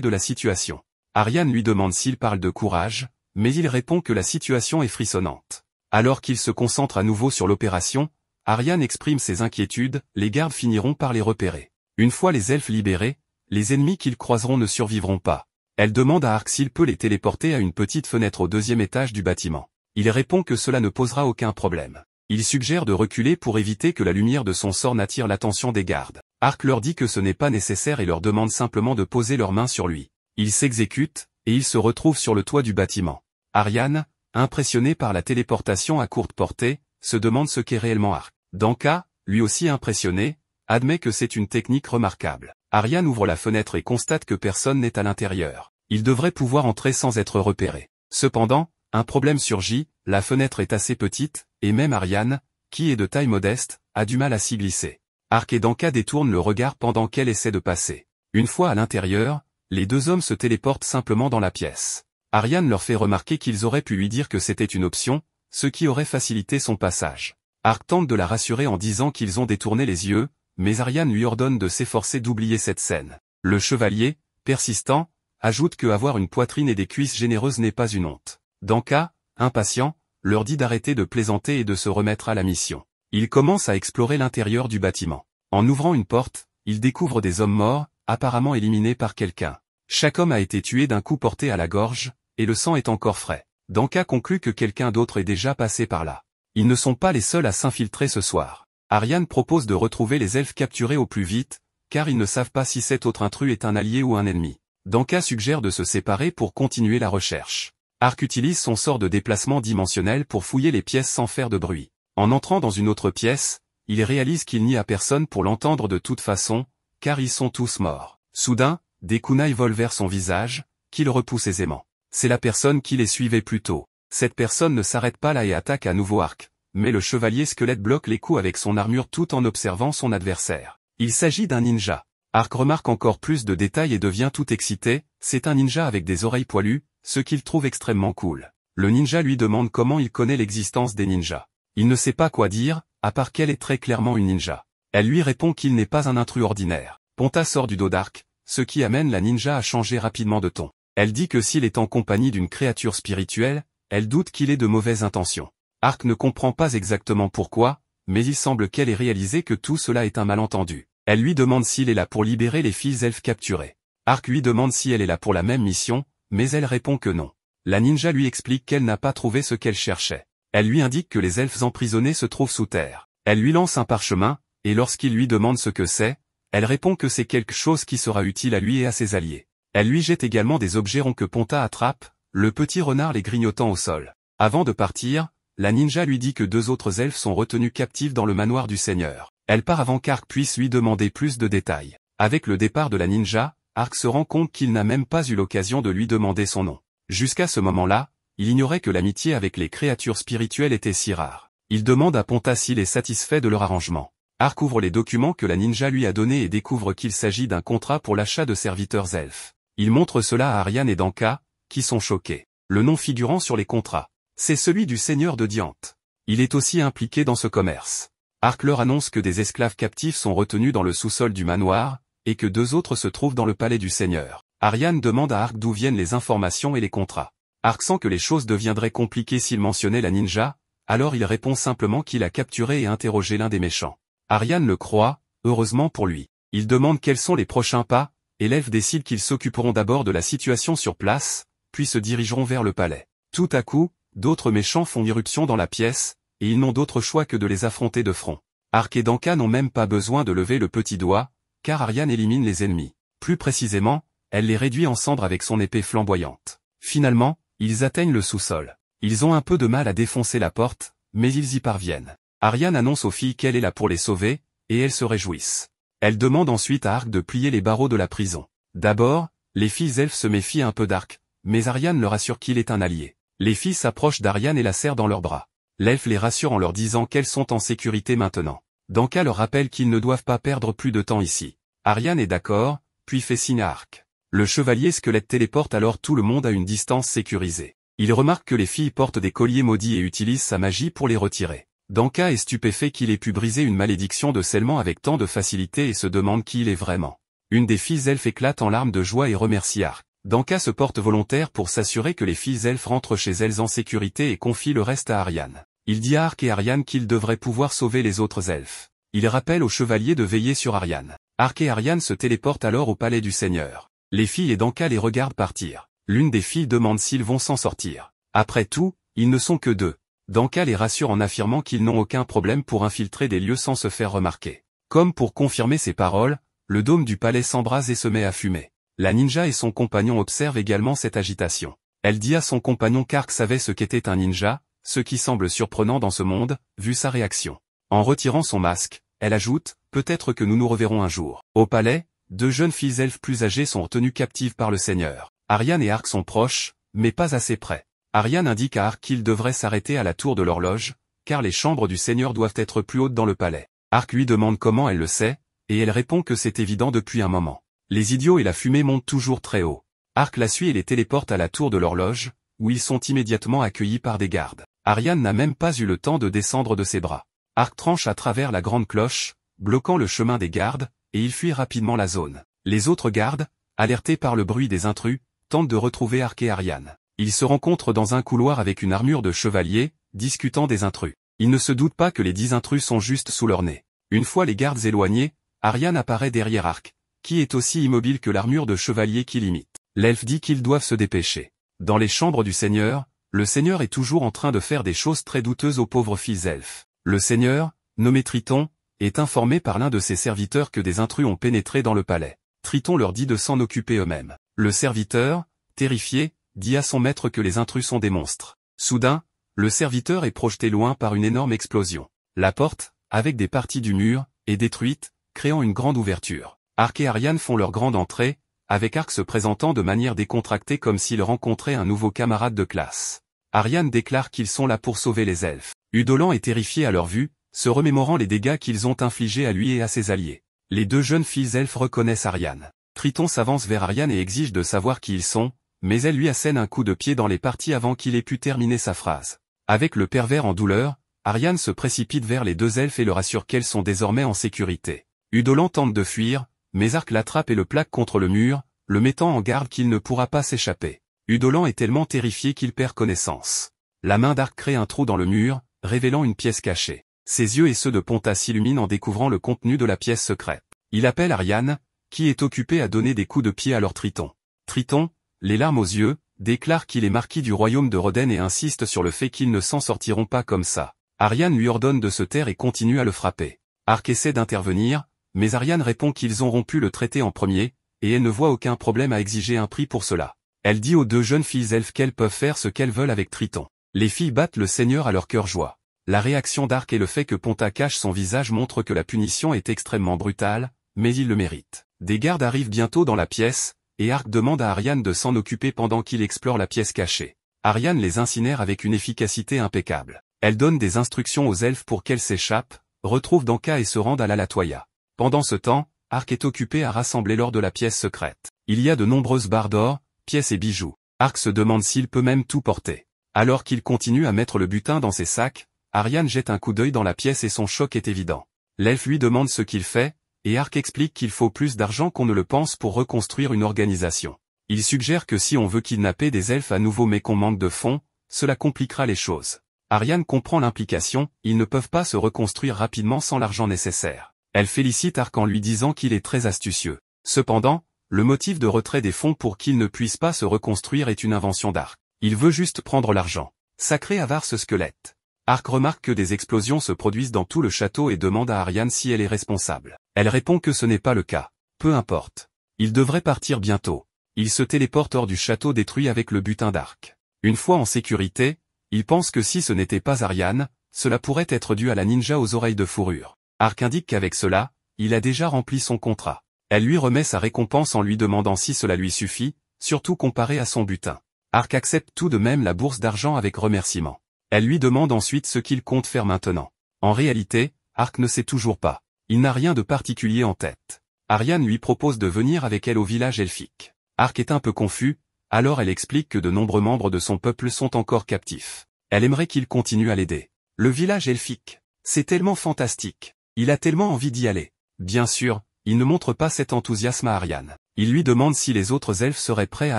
de la situation. Ariane lui demande s'il parle de courage, mais il répond que la situation est frissonnante. Alors qu'il se concentre à nouveau sur l'opération, Ariane exprime ses inquiétudes, les gardes finiront par les repérer. Une fois les elfes libérés, les ennemis qu'ils croiseront ne survivront pas. Elle demande à Ark s'il peut les téléporter à une petite fenêtre au 2e étage du bâtiment. Il répond que cela ne posera aucun problème. Il suggère de reculer pour éviter que la lumière de son sort n'attire l'attention des gardes. Ark leur dit que ce n'est pas nécessaire et leur demande simplement de poser leurs mains sur lui. Ils s'exécutent, et ils se retrouvent sur le toit du bâtiment. Ariane, impressionnée par la téléportation à courte portée, se demande ce qu'est réellement Ark. Danka, lui aussi impressionné, admet que c'est une technique remarquable. Ariane ouvre la fenêtre et constate que personne n'est à l'intérieur. Il devrait pouvoir entrer sans être repéré. Cependant, un problème surgit, la fenêtre est assez petite, et même Ariane, qui est de taille modeste, a du mal à s'y glisser. Ark et Danka détournent le regard pendant qu'elle essaie de passer. Une fois à l'intérieur, les deux hommes se téléportent simplement dans la pièce. Ariane leur fait remarquer qu'ils auraient pu lui dire que c'était une option, ce qui aurait facilité son passage. Ark tente de la rassurer en disant qu'ils ont détourné les yeux, mais Ariane lui ordonne de s'efforcer d'oublier cette scène. Le chevalier, persistant, ajoute que avoir une poitrine et des cuisses généreuses n'est pas une honte. Danka, impatient, leur dit d'arrêter de plaisanter et de se remettre à la mission. Il commence à explorer l'intérieur du bâtiment. En ouvrant une porte, il découvre des hommes morts, apparemment éliminés par quelqu'un. Chaque homme a été tué d'un coup porté à la gorge, et le sang est encore frais. Danka conclut que quelqu'un d'autre est déjà passé par là. Ils ne sont pas les seuls à s'infiltrer ce soir. Ariane propose de retrouver les elfes capturés au plus vite, car ils ne savent pas si cet autre intrus est un allié ou un ennemi. Danka suggère de se séparer pour continuer la recherche. Ark utilise son sort de déplacement dimensionnel pour fouiller les pièces sans faire de bruit. En entrant dans une autre pièce, il réalise qu'il n'y a personne pour l'entendre de toute façon, car ils sont tous morts. Soudain, des kunai volent vers son visage, qu'il repousse aisément. C'est la personne qui les suivait plus tôt. Cette personne ne s'arrête pas là et attaque à nouveau Ark, mais le chevalier squelette bloque les coups avec son armure tout en observant son adversaire. Il s'agit d'un ninja. Ark remarque encore plus de détails et devient tout excité, c'est un ninja avec des oreilles poilues, ce qu'il trouve extrêmement cool. Le ninja lui demande comment il connaît l'existence des ninjas. Il ne sait pas quoi dire, à part qu'elle est très clairement une ninja. Elle lui répond qu'il n'est pas un intrus ordinaire. Ponta sort du dos d'Ark, ce qui amène la ninja à changer rapidement de ton. Elle dit que s'il est en compagnie d'une créature spirituelle, elle doute qu'il ait de mauvaises intentions. Ark ne comprend pas exactement pourquoi, mais il semble qu'elle ait réalisé que tout cela est un malentendu. Elle lui demande s'il est là pour libérer les filles elfes capturées. Ark lui demande si elle est là pour la même mission, mais elle répond que non. La ninja lui explique qu'elle n'a pas trouvé ce qu'elle cherchait. Elle lui indique que les elfes emprisonnés se trouvent sous terre. Elle lui lance un parchemin, et lorsqu'il lui demande ce que c'est, elle répond que c'est quelque chose qui sera utile à lui et à ses alliés. Elle lui jette également des objets ronds que Ponta attrape, le petit renard les grignotant au sol. Avant de partir, la ninja lui dit que 2 autres elfes sont retenus captifs dans le manoir du seigneur. Elle part avant qu'Ark puisse lui demander plus de détails. Avec le départ de la ninja, Ark se rend compte qu'il n'a même pas eu l'occasion de lui demander son nom. Jusqu'à ce moment-là, il ignorait que l'amitié avec les créatures spirituelles était si rare. Il demande à Ponta s'il est satisfait de leur arrangement. Ark ouvre les documents que la ninja lui a donnés et découvre qu'il s'agit d'un contrat pour l'achat de serviteurs elfes. Il montre cela à Ariane et Danka, qui sont choqués. Le nom figurant sur les contrats, c'est celui du seigneur de Diante. Il est aussi impliqué dans ce commerce. Ark leur annonce que des esclaves captifs sont retenus dans le sous-sol du manoir, et que 2 autres se trouvent dans le palais du seigneur. Ariane demande à Ark d'où viennent les informations et les contrats. Ark sent que les choses deviendraient compliquées s'il mentionnait la ninja, alors il répond simplement qu'il a capturé et interrogé l'un des méchants. Ariane le croit, heureusement pour lui. Il demande quels sont les prochains pas, et l'elfe décide qu'ils s'occuperont d'abord de la situation sur place, puis se dirigeront vers le palais. Tout à coup, d'autres méchants font irruption dans la pièce, et ils n'ont d'autre choix que de les affronter de front. Ark et Danka n'ont même pas besoin de lever le petit doigt, car Ariane élimine les ennemis. Plus précisément, elle les réduit en cendres avec son épée flamboyante. Finalement, ils atteignent le sous-sol. Ils ont un peu de mal à défoncer la porte, mais ils y parviennent. Ariane annonce aux filles qu'elle est là pour les sauver, et elles se réjouissent. Elle demande ensuite à Ark de plier les barreaux de la prison. D'abord, les filles elfes se méfient un peu d'Ark, mais Ariane leur assure qu'il est un allié. Les filles s'approchent d'Ariane et la serrent dans leurs bras. L'elfe les rassure en leur disant qu'elles sont en sécurité maintenant. Danka leur rappelle qu'ils ne doivent pas perdre plus de temps ici. Ariane est d'accord, puis fait signe à Ark. Le chevalier squelette téléporte alors tout le monde à une distance sécurisée. Il remarque que les filles portent des colliers maudits et utilisent sa magie pour les retirer. Danka est stupéfait qu'il ait pu briser une malédiction de scellement avec tant de facilité et se demande qui il est vraiment. Une des filles elfes éclate en larmes de joie et remercie Ark. Danka se porte volontaire pour s'assurer que les filles elfes rentrent chez elles en sécurité et confie le reste à Ariane. Il dit à Ark et Ariane qu'ils devraient pouvoir sauver les autres elfes. Il rappelle aux chevaliers de veiller sur Ariane. Ark et Ariane se téléportent alors au palais du Seigneur. Les filles et Danka les regardent partir. L'une des filles demande s'ils vont s'en sortir. Après tout, ils ne sont que deux. Danka les rassure en affirmant qu'ils n'ont aucun problème pour infiltrer des lieux sans se faire remarquer. Comme pour confirmer ses paroles, le dôme du palais s'embrase et se met à fumer. La ninja et son compagnon observent également cette agitation. Elle dit à son compagnon qu'Ark savait ce qu'était un ninja, ce qui semble surprenant dans ce monde, vu sa réaction. En retirant son masque, elle ajoute, peut-être que nous nous reverrons un jour. Au palais, deux jeunes filles elfes plus âgées sont retenues captives par le Seigneur. Ariane et Ark sont proches, mais pas assez près. Ariane indique à Ark qu'il devrait s'arrêter à la tour de l'horloge, car les chambres du Seigneur doivent être plus hautes dans le palais. Ark lui demande comment elle le sait, et elle répond que c'est évident depuis un moment. Les idiots et la fumée montent toujours très haut. Ark la suit et les téléporte à la tour de l'horloge, où ils sont immédiatement accueillis par des gardes. Ariane n'a même pas eu le temps de descendre de ses bras. Ark tranche à travers la grande cloche, bloquant le chemin des gardes, et il fuit rapidement la zone. Les autres gardes, alertés par le bruit des intrus, tentent de retrouver Ark et Ariane. Ils se rencontrent dans un couloir avec une armure de chevalier, discutant des intrus. Ils ne se doutent pas que les 10 intrus sont juste sous leur nez. Une fois les gardes éloignés, Ariane apparaît derrière Ark, qui est aussi immobile que l'armure de chevalier qui l'imite. L'elfe dit qu'ils doivent se dépêcher. Dans les chambres du Seigneur, le Seigneur est toujours en train de faire des choses très douteuses aux pauvres filles elfes. Le Seigneur, nommé Triton, est informé par l'un de ses serviteurs que des intrus ont pénétré dans le palais. Triton leur dit de s'en occuper eux-mêmes. Le serviteur, terrifié, dit à son maître que les intrus sont des monstres. Soudain, le serviteur est projeté loin par une énorme explosion. La porte, avec des parties du mur, est détruite, créant une grande ouverture. Ark et Ariane font leur grande entrée, avec Ark se présentant de manière décontractée comme s'il rencontrait un nouveau camarade de classe. Ariane déclare qu'ils sont là pour sauver les elfes. Udolan est terrifié à leur vue, se remémorant les dégâts qu'ils ont infligés à lui et à ses alliés. Les deux jeunes filles elfes reconnaissent Ariane. Triton s'avance vers Ariane et exige de savoir qui ils sont, mais elle lui assène un coup de pied dans les parties avant qu'il ait pu terminer sa phrase. Avec le pervers en douleur, Ariane se précipite vers les deux elfes et leur assure qu'elles sont désormais en sécurité. Udolan tente de fuir, mais Ark l'attrape et le plaque contre le mur, le mettant en garde qu'il ne pourra pas s'échapper. Udolan est tellement terrifié qu'il perd connaissance. La main d'Ark crée un trou dans le mur, révélant une pièce cachée. Ses yeux et ceux de Ponta s'illuminent en découvrant le contenu de la pièce secrète. Il appelle Ariane, qui est occupée à donner des coups de pied à leur Triton. Triton, les larmes aux yeux, déclare qu'il est marquis du royaume de Roden et insiste sur le fait qu'ils ne s'en sortiront pas comme ça. Ariane lui ordonne de se taire et continue à le frapper. Ark essaie d'intervenir, mais Ariane répond qu'ils ont rompu le traité en premier, et elle ne voit aucun problème à exiger un prix pour cela. Elle dit aux deux jeunes filles elfes qu'elles peuvent faire ce qu'elles veulent avec Triton. Les filles battent le Seigneur à leur cœur joie. La réaction d'Ark et le fait que Ponta cache son visage montre que la punition est extrêmement brutale, mais il le mérite. Des gardes arrivent bientôt dans la pièce, et Ark demande à Ariane de s'en occuper pendant qu'il explore la pièce cachée. Ariane les incinère avec une efficacité impeccable. Elle donne des instructions aux elfes pour qu'elles s'échappent, retrouvent Danka et se rendent à l'Alatoya. Pendant ce temps, Ark est occupé à rassembler l'or de la pièce secrète. Il y a de nombreuses barres d'or, pièces et bijoux. Ark se demande s'il peut même tout porter. Alors qu'il continue à mettre le butin dans ses sacs, Ariane jette un coup d'œil dans la pièce et son choc est évident. L'elfe lui demande ce qu'il fait, et Ark explique qu'il faut plus d'argent qu'on ne le pense pour reconstruire une organisation. Il suggère que si on veut kidnapper des elfes à nouveau mais qu'on manque de fonds, cela compliquera les choses. Ariane comprend l'implication, ils ne peuvent pas se reconstruire rapidement sans l'argent nécessaire. Elle félicite Ark en lui disant qu'il est très astucieux. Cependant, le motif de retrait des fonds pour qu'ils ne puissent pas se reconstruire est une invention d'Ark. Il veut juste prendre l'argent. Sacré avare ce squelette. Ark remarque que des explosions se produisent dans tout le château et demande à Ariane si elle est responsable. Elle répond que ce n'est pas le cas. Peu importe. Il devrait partir bientôt. Il se téléporte hors du château détruit avec le butin d'Ark. Une fois en sécurité, il pense que si ce n'était pas Ariane, cela pourrait être dû à la ninja aux oreilles de fourrure. Ark indique qu'avec cela, il a déjà rempli son contrat. Elle lui remet sa récompense en lui demandant si cela lui suffit, surtout comparé à son butin. Ark accepte tout de même la bourse d'argent avec remerciement. Elle lui demande ensuite ce qu'il compte faire maintenant. En réalité, Ark ne sait toujours pas. Il n'a rien de particulier en tête. Ariane lui propose de venir avec elle au village elfique. Ark est un peu confus, alors elle explique que de nombreux membres de son peuple sont encore captifs. Elle aimerait qu'il continue à l'aider. Le village elfique. C'est tellement fantastique. Il a tellement envie d'y aller. Bien sûr, il ne montre pas cet enthousiasme à Ariane. Il lui demande si les autres elfes seraient prêts à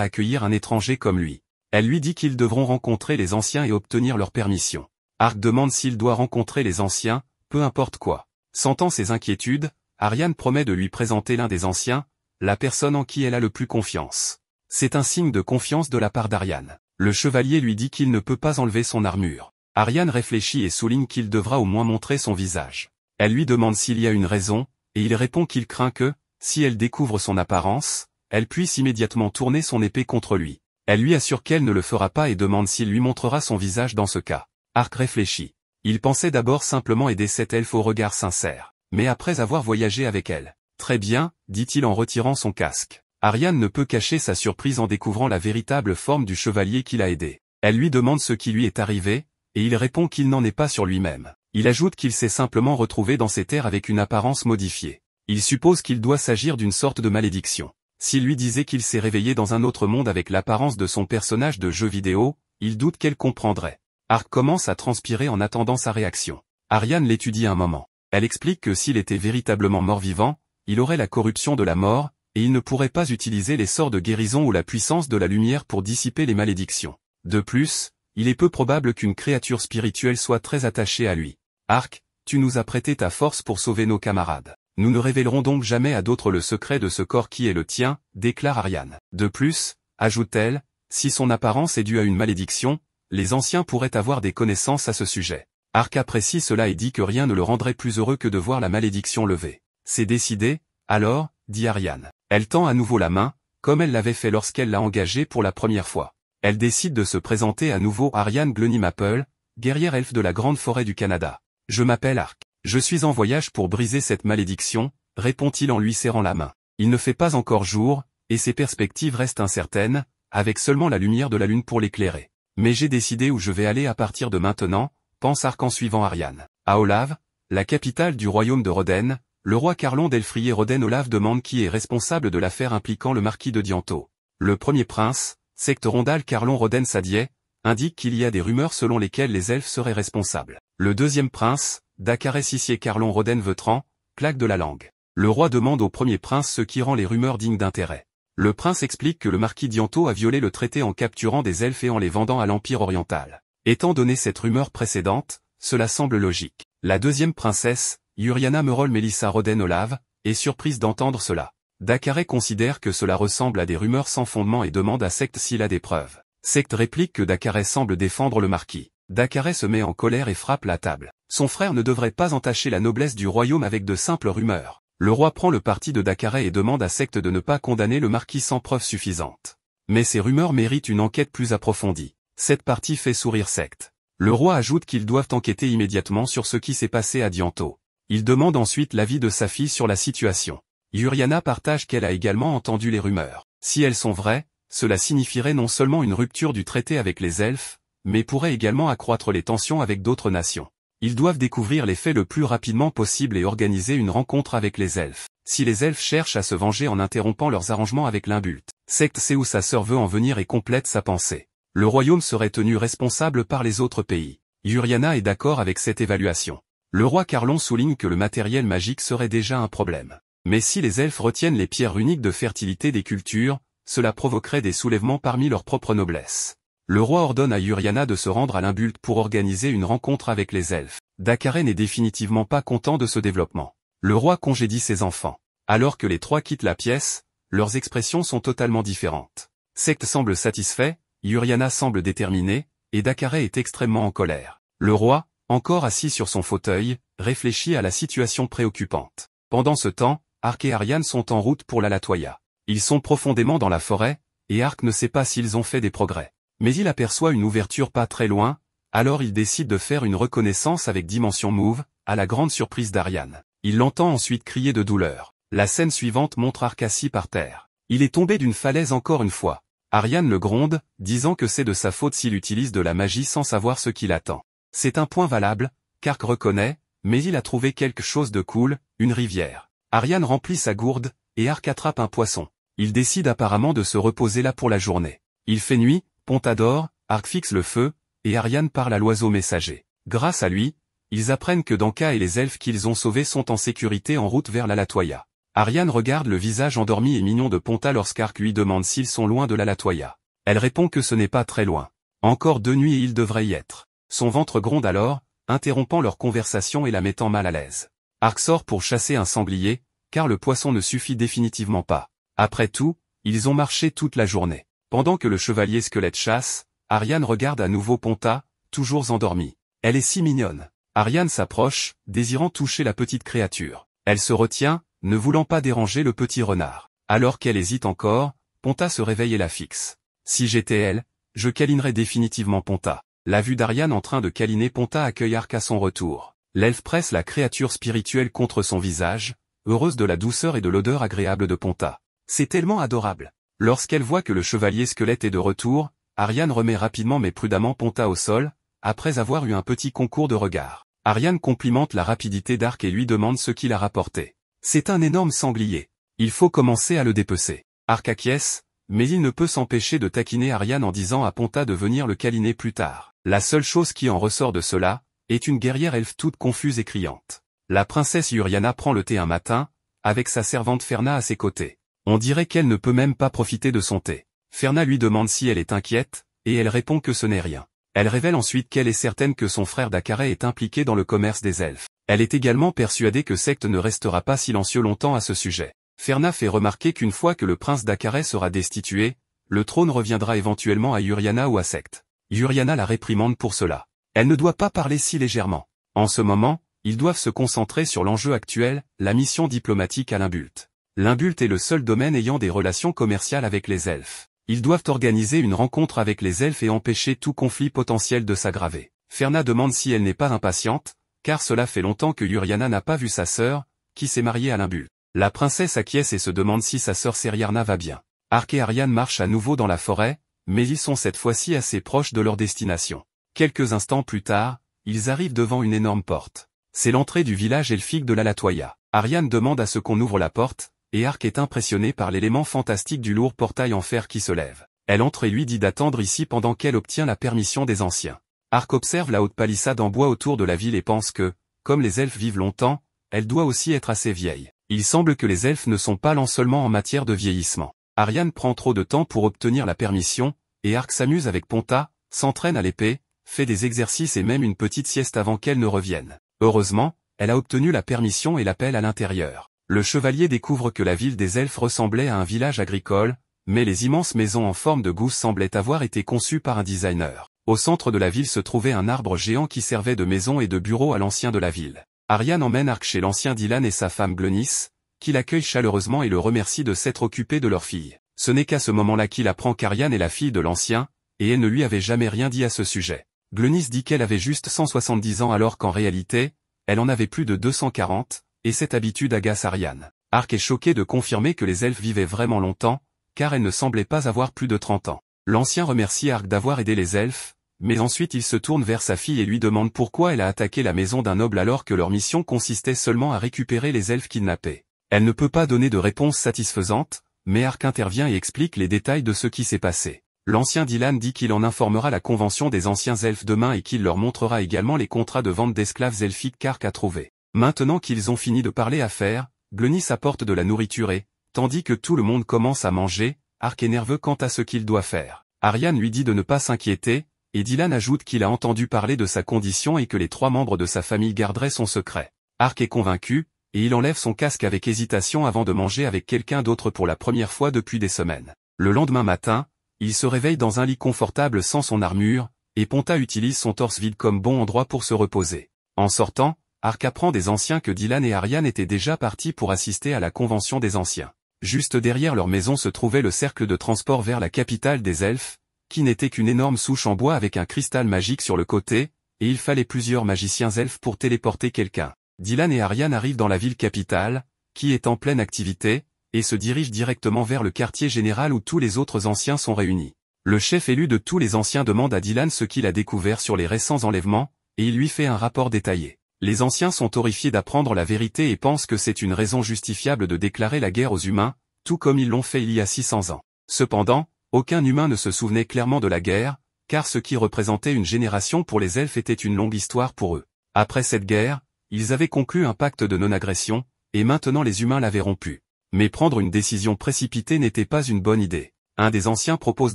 accueillir un étranger comme lui. Elle lui dit qu'ils devront rencontrer les anciens et obtenir leur permission. Ark demande s'il doit rencontrer les anciens, peu importe quoi. Sentant ses inquiétudes, Ariane promet de lui présenter l'un des anciens, la personne en qui elle a le plus confiance. C'est un signe de confiance de la part d'Ariane. Le chevalier lui dit qu'il ne peut pas enlever son armure. Ariane réfléchit et souligne qu'il devra au moins montrer son visage. Elle lui demande s'il y a une raison, et il répond qu'il craint que, si elle découvre son apparence, elle puisse immédiatement tourner son épée contre lui. Elle lui assure qu'elle ne le fera pas et demande s'il lui montrera son visage dans ce cas. Ark réfléchit. Il pensait d'abord simplement aider cet elfe au regard sincère. Mais après avoir voyagé avec elle. Très bien, dit-il en retirant son casque. Ariane ne peut cacher sa surprise en découvrant la véritable forme du chevalier qui l'a aidé. Elle lui demande ce qui lui est arrivé, et il répond qu'il n'en est pas sur lui-même. Il ajoute qu'il s'est simplement retrouvé dans ces terres avec une apparence modifiée. Il suppose qu'il doit s'agir d'une sorte de malédiction. S'il lui disait qu'il s'est réveillé dans un autre monde avec l'apparence de son personnage de jeu vidéo, il doute qu'elle comprendrait. Ark commence à transpirer en attendant sa réaction. Ariane l'étudie un moment. Elle explique que s'il était véritablement mort-vivant, il aurait la corruption de la mort, et il ne pourrait pas utiliser les sorts de guérison ou la puissance de la lumière pour dissiper les malédictions. De plus, il est peu probable qu'une créature spirituelle soit très attachée à lui. Ark, tu nous as prêté ta force pour sauver nos camarades. Nous ne révélerons donc jamais à d'autres le secret de ce corps qui est le tien, déclare Ariane. De plus, ajoute-t-elle, si son apparence est due à une malédiction, les anciens pourraient avoir des connaissances à ce sujet. Ark apprécie cela et dit que rien ne le rendrait plus heureux que de voir la malédiction levée. C'est décidé, alors, dit Ariane. Elle tend à nouveau la main, comme elle l'avait fait lorsqu'elle l'a engagée pour la première fois. Elle décide de se présenter à nouveau Ariane Glenimaple, guerrière elfe de la Grande Forêt du Canada. Je m'appelle Ark. Je suis en voyage pour briser cette malédiction, répond-il en lui serrant la main. Il ne fait pas encore jour, et ses perspectives restent incertaines, avec seulement la lumière de la lune pour l'éclairer. Mais j'ai décidé où je vais aller à partir de maintenant, pense Ark en suivant Ariane. À Olave, la capitale du royaume de Roden, le roi Carlon d'Elfrier Roden Olave demande qui est responsable de l'affaire impliquant le marquis de Dianto. Le premier prince, secte Rondal Carlon Roden Sadier, indique qu'il y a des rumeurs selon lesquelles les elfes seraient responsables. Le deuxième prince, Dakaré Sissier Carlon Roden Veutran, claque de la langue. Le roi demande au premier prince ce qui rend les rumeurs dignes d'intérêt. Le prince explique que le marquis Dianto a violé le traité en capturant des elfes et en les vendant à l'Empire oriental. Étant donné cette rumeur précédente, cela semble logique. La deuxième princesse, Yuriana Merol Melissa Roden Olave, est surprise d'entendre cela. Dakaré considère que cela ressemble à des rumeurs sans fondement et demande à Secte s'il a des preuves. Secte réplique que Dakaré semble défendre le marquis. Dakaré se met en colère et frappe la table. Son frère ne devrait pas entacher la noblesse du royaume avec de simples rumeurs. Le roi prend le parti de Dakaré et demande à Secte de ne pas condamner le marquis sans preuve suffisante. Mais ces rumeurs méritent une enquête plus approfondie. Cette partie fait sourire Secte. Le roi ajoute qu'ils doivent enquêter immédiatement sur ce qui s'est passé à Dianto. Il demande ensuite l'avis de sa fille sur la situation. Yuriana partage qu'elle a également entendu les rumeurs. Si elles sont vraies, cela signifierait non seulement une rupture du traité avec les elfes, mais pourrait également accroître les tensions avec d'autres nations. Ils doivent découvrir les faits le plus rapidement possible et organiser une rencontre avec les elfes. Si les elfes cherchent à se venger en interrompant leurs arrangements avec l'Imbult, Secte sait où sa sœur veut en venir et complète sa pensée. Le royaume serait tenu responsable par les autres pays. Yuriana est d'accord avec cette évaluation. Le roi Carlon souligne que le matériel magique serait déjà un problème. Mais si les elfes retiennent les pierres uniques de fertilité des cultures, cela provoquerait des soulèvements parmi leur propre noblesse. Le roi ordonne à Yuriana de se rendre à l'Imbult pour organiser une rencontre avec les elfes. Dakaré n'est définitivement pas content de ce développement. Le roi congédie ses enfants. Alors que les trois quittent la pièce, leurs expressions sont totalement différentes. Secte semble satisfait, Yuriana semble déterminée, et Dakaré est extrêmement en colère. Le roi, encore assis sur son fauteuil, réfléchit à la situation préoccupante. Pendant ce temps, Ark et Ariane sont en route pour la Latoya. Ils sont profondément dans la forêt, et Ark ne sait pas s'ils ont fait des progrès. Mais il aperçoit une ouverture pas très loin, alors il décide de faire une reconnaissance avec Dimension Move, à la grande surprise d'Ariane. Il l'entend ensuite crier de douleur. La scène suivante montre Ark assis par terre. Il est tombé d'une falaise encore une fois. Ariane le gronde, disant que c'est de sa faute s'il utilise de la magie sans savoir ce qui l'attend. C'est un point valable, qu'Ark reconnaît, mais il a trouvé quelque chose de cool, une rivière. Ariane remplit sa gourde, et Ark attrape un poisson. Il décide apparemment de se reposer là pour la journée. Il fait nuit, Pontador, Ark fixe le feu, et Ariane parle à l'oiseau messager. Grâce à lui, ils apprennent que Danka et les elfes qu'ils ont sauvés sont en sécurité en route vers l'Alatoya. Ariane regarde le visage endormi et mignon de Ponta lorsqu'Ark lui demande s'ils sont loin de l'Alatoya. Elle répond que ce n'est pas très loin. Encore 2 nuits et ils devraient y être. Son ventre gronde alors, interrompant leur conversation et la mettant mal à l'aise. Ark sort pour chasser un sanglier, car le poisson ne suffit définitivement pas. Après tout, ils ont marché toute la journée. Pendant que le chevalier squelette chasse, Ariane regarde à nouveau Ponta, toujours endormie. Elle est si mignonne. Ariane s'approche, désirant toucher la petite créature. Elle se retient, ne voulant pas déranger le petit renard. Alors qu'elle hésite encore, Ponta se réveille et la fixe. Si j'étais elle, je câlinerais définitivement Ponta. La vue d'Ariane en train de câliner Ponta accueille Ark à son retour. L'elfe presse la créature spirituelle contre son visage, heureuse de la douceur et de l'odeur agréable de Ponta. C'est tellement adorable. Lorsqu'elle voit que le chevalier squelette est de retour, Ariane remet rapidement mais prudemment Ponta au sol, après avoir eu un petit concours de regards. Ariane complimente la rapidité d'Ark et lui demande ce qu'il a rapporté. C'est un énorme sanglier. Il faut commencer à le dépecer. Ark acquiesce, mais il ne peut s'empêcher de taquiner Ariane en disant à Ponta de venir le câliner plus tard. La seule chose qui en ressort de cela, est une guerrière elfe toute confuse et criante. La princesse Yuriana prend le thé un matin, avec sa servante Ferna à ses côtés. On dirait qu'elle ne peut même pas profiter de son thé. Ferna lui demande si elle est inquiète, et elle répond que ce n'est rien. Elle révèle ensuite qu'elle est certaine que son frère Dakaret est impliqué dans le commerce des elfes. Elle est également persuadée que Secte ne restera pas silencieux longtemps à ce sujet. Ferna fait remarquer qu'une fois que le prince Dakaret sera destitué, le trône reviendra éventuellement à Yuriana ou à Secte. Yuriana la réprimande pour cela. Elle ne doit pas parler si légèrement. En ce moment, ils doivent se concentrer sur l'enjeu actuel, la mission diplomatique à Limbult. Limbult est le seul domaine ayant des relations commerciales avec les elfes. Ils doivent organiser une rencontre avec les elfes et empêcher tout conflit potentiel de s'aggraver. Ferna demande si elle n'est pas impatiente, car cela fait longtemps que Yuriana n'a pas vu sa sœur, qui s'est mariée à Limbult. La princesse acquiesce et se demande si sa sœur Seriarna va bien. Ark et Ariane marchent à nouveau dans la forêt, mais ils sont cette fois-ci assez proches de leur destination. Quelques instants plus tard, ils arrivent devant une énorme porte. C'est l'entrée du village elfique de l'Alatoya. Ariane demande à ce qu'on ouvre la porte, et Ark est impressionné par l'élément fantastique du lourd portail en fer qui se lève. Elle entre et lui dit d'attendre ici pendant qu'elle obtient la permission des anciens. Ark observe la haute palissade en bois autour de la ville et pense que, comme les elfes vivent longtemps, elle doit aussi être assez vieille. Il semble que les elfes ne sont pas lents seulement en matière de vieillissement. Ariane prend trop de temps pour obtenir la permission, et Ark s'amuse avec Ponta, s'entraîne à l'épée, fait des exercices et même une petite sieste avant qu'elle ne revienne. Heureusement, elle a obtenu la permission et l'appelle à l'intérieur. Le chevalier découvre que la ville des elfes ressemblait à un village agricole, mais les immenses maisons en forme de gousse semblaient avoir été conçues par un designer. Au centre de la ville se trouvait un arbre géant qui servait de maison et de bureau à l'ancien de la ville. Ariane emmène Ark chez l'ancien Dylan et sa femme Glenis, qui l'accueille chaleureusement et le remercie de s'être occupé de leur fille. Ce n'est qu'à ce moment-là qu'il apprend qu'Ariane est la fille de l'ancien, et elle ne lui avait jamais rien dit à ce sujet. Glenis dit qu'elle avait juste 170 ans alors qu'en réalité, elle en avait plus de 240, et cette habitude agace Ariane. Ark est choqué de confirmer que les elfes vivaient vraiment longtemps, car elle ne semblait pas avoir plus de 30 ans. L'ancien remercie Ark d'avoir aidé les elfes, mais ensuite il se tourne vers sa fille et lui demande pourquoi elle a attaqué la maison d'un noble alors que leur mission consistait seulement à récupérer les elfes kidnappés. Elle ne peut pas donner de réponse satisfaisante, mais Ark intervient et explique les détails de ce qui s'est passé. L'ancien Dylan dit qu'il en informera la convention des anciens elfes demain et qu'il leur montrera également les contrats de vente d'esclaves elfiques qu'Ark a trouvés. Maintenant qu'ils ont fini de parler affaires, Glenis apporte de la nourriture et, tandis que tout le monde commence à manger, Ark est nerveux quant à ce qu'il doit faire. Ariane lui dit de ne pas s'inquiéter, et Dylan ajoute qu'il a entendu parler de sa condition et que les 3 membres de sa famille garderaient son secret. Ark est convaincu, et il enlève son casque avec hésitation avant de manger avec quelqu'un d'autre pour la première fois depuis des semaines. Le lendemain matin, il se réveille dans un lit confortable sans son armure, et Ponta utilise son torse vide comme bon endroit pour se reposer. En sortant, Ark apprend des anciens que Dylan et Ariane étaient déjà partis pour assister à la convention des anciens. Juste derrière leur maison se trouvait le cercle de transport vers la capitale des elfes, qui n'était qu'une énorme souche en bois avec un cristal magique sur le côté, et il fallait plusieurs magiciens elfes pour téléporter quelqu'un. Dylan et Ariane arrivent dans la ville capitale, qui est en pleine activité, et se dirigent directement vers le quartier général où tous les autres anciens sont réunis. Le chef élu de tous les anciens demande à Dylan ce qu'il a découvert sur les récents enlèvements, et il lui fait un rapport détaillé. Les anciens sont horrifiés d'apprendre la vérité et pensent que c'est une raison justifiable de déclarer la guerre aux humains, tout comme ils l'ont fait il y a 600 ans. Cependant, aucun humain ne se souvenait clairement de la guerre, car ce qui représentait une génération pour les elfes était une longue histoire pour eux. Après cette guerre, ils avaient conclu un pacte de non-agression, et maintenant les humains l'avaient rompu. Mais prendre une décision précipitée n'était pas une bonne idée. Un des anciens propose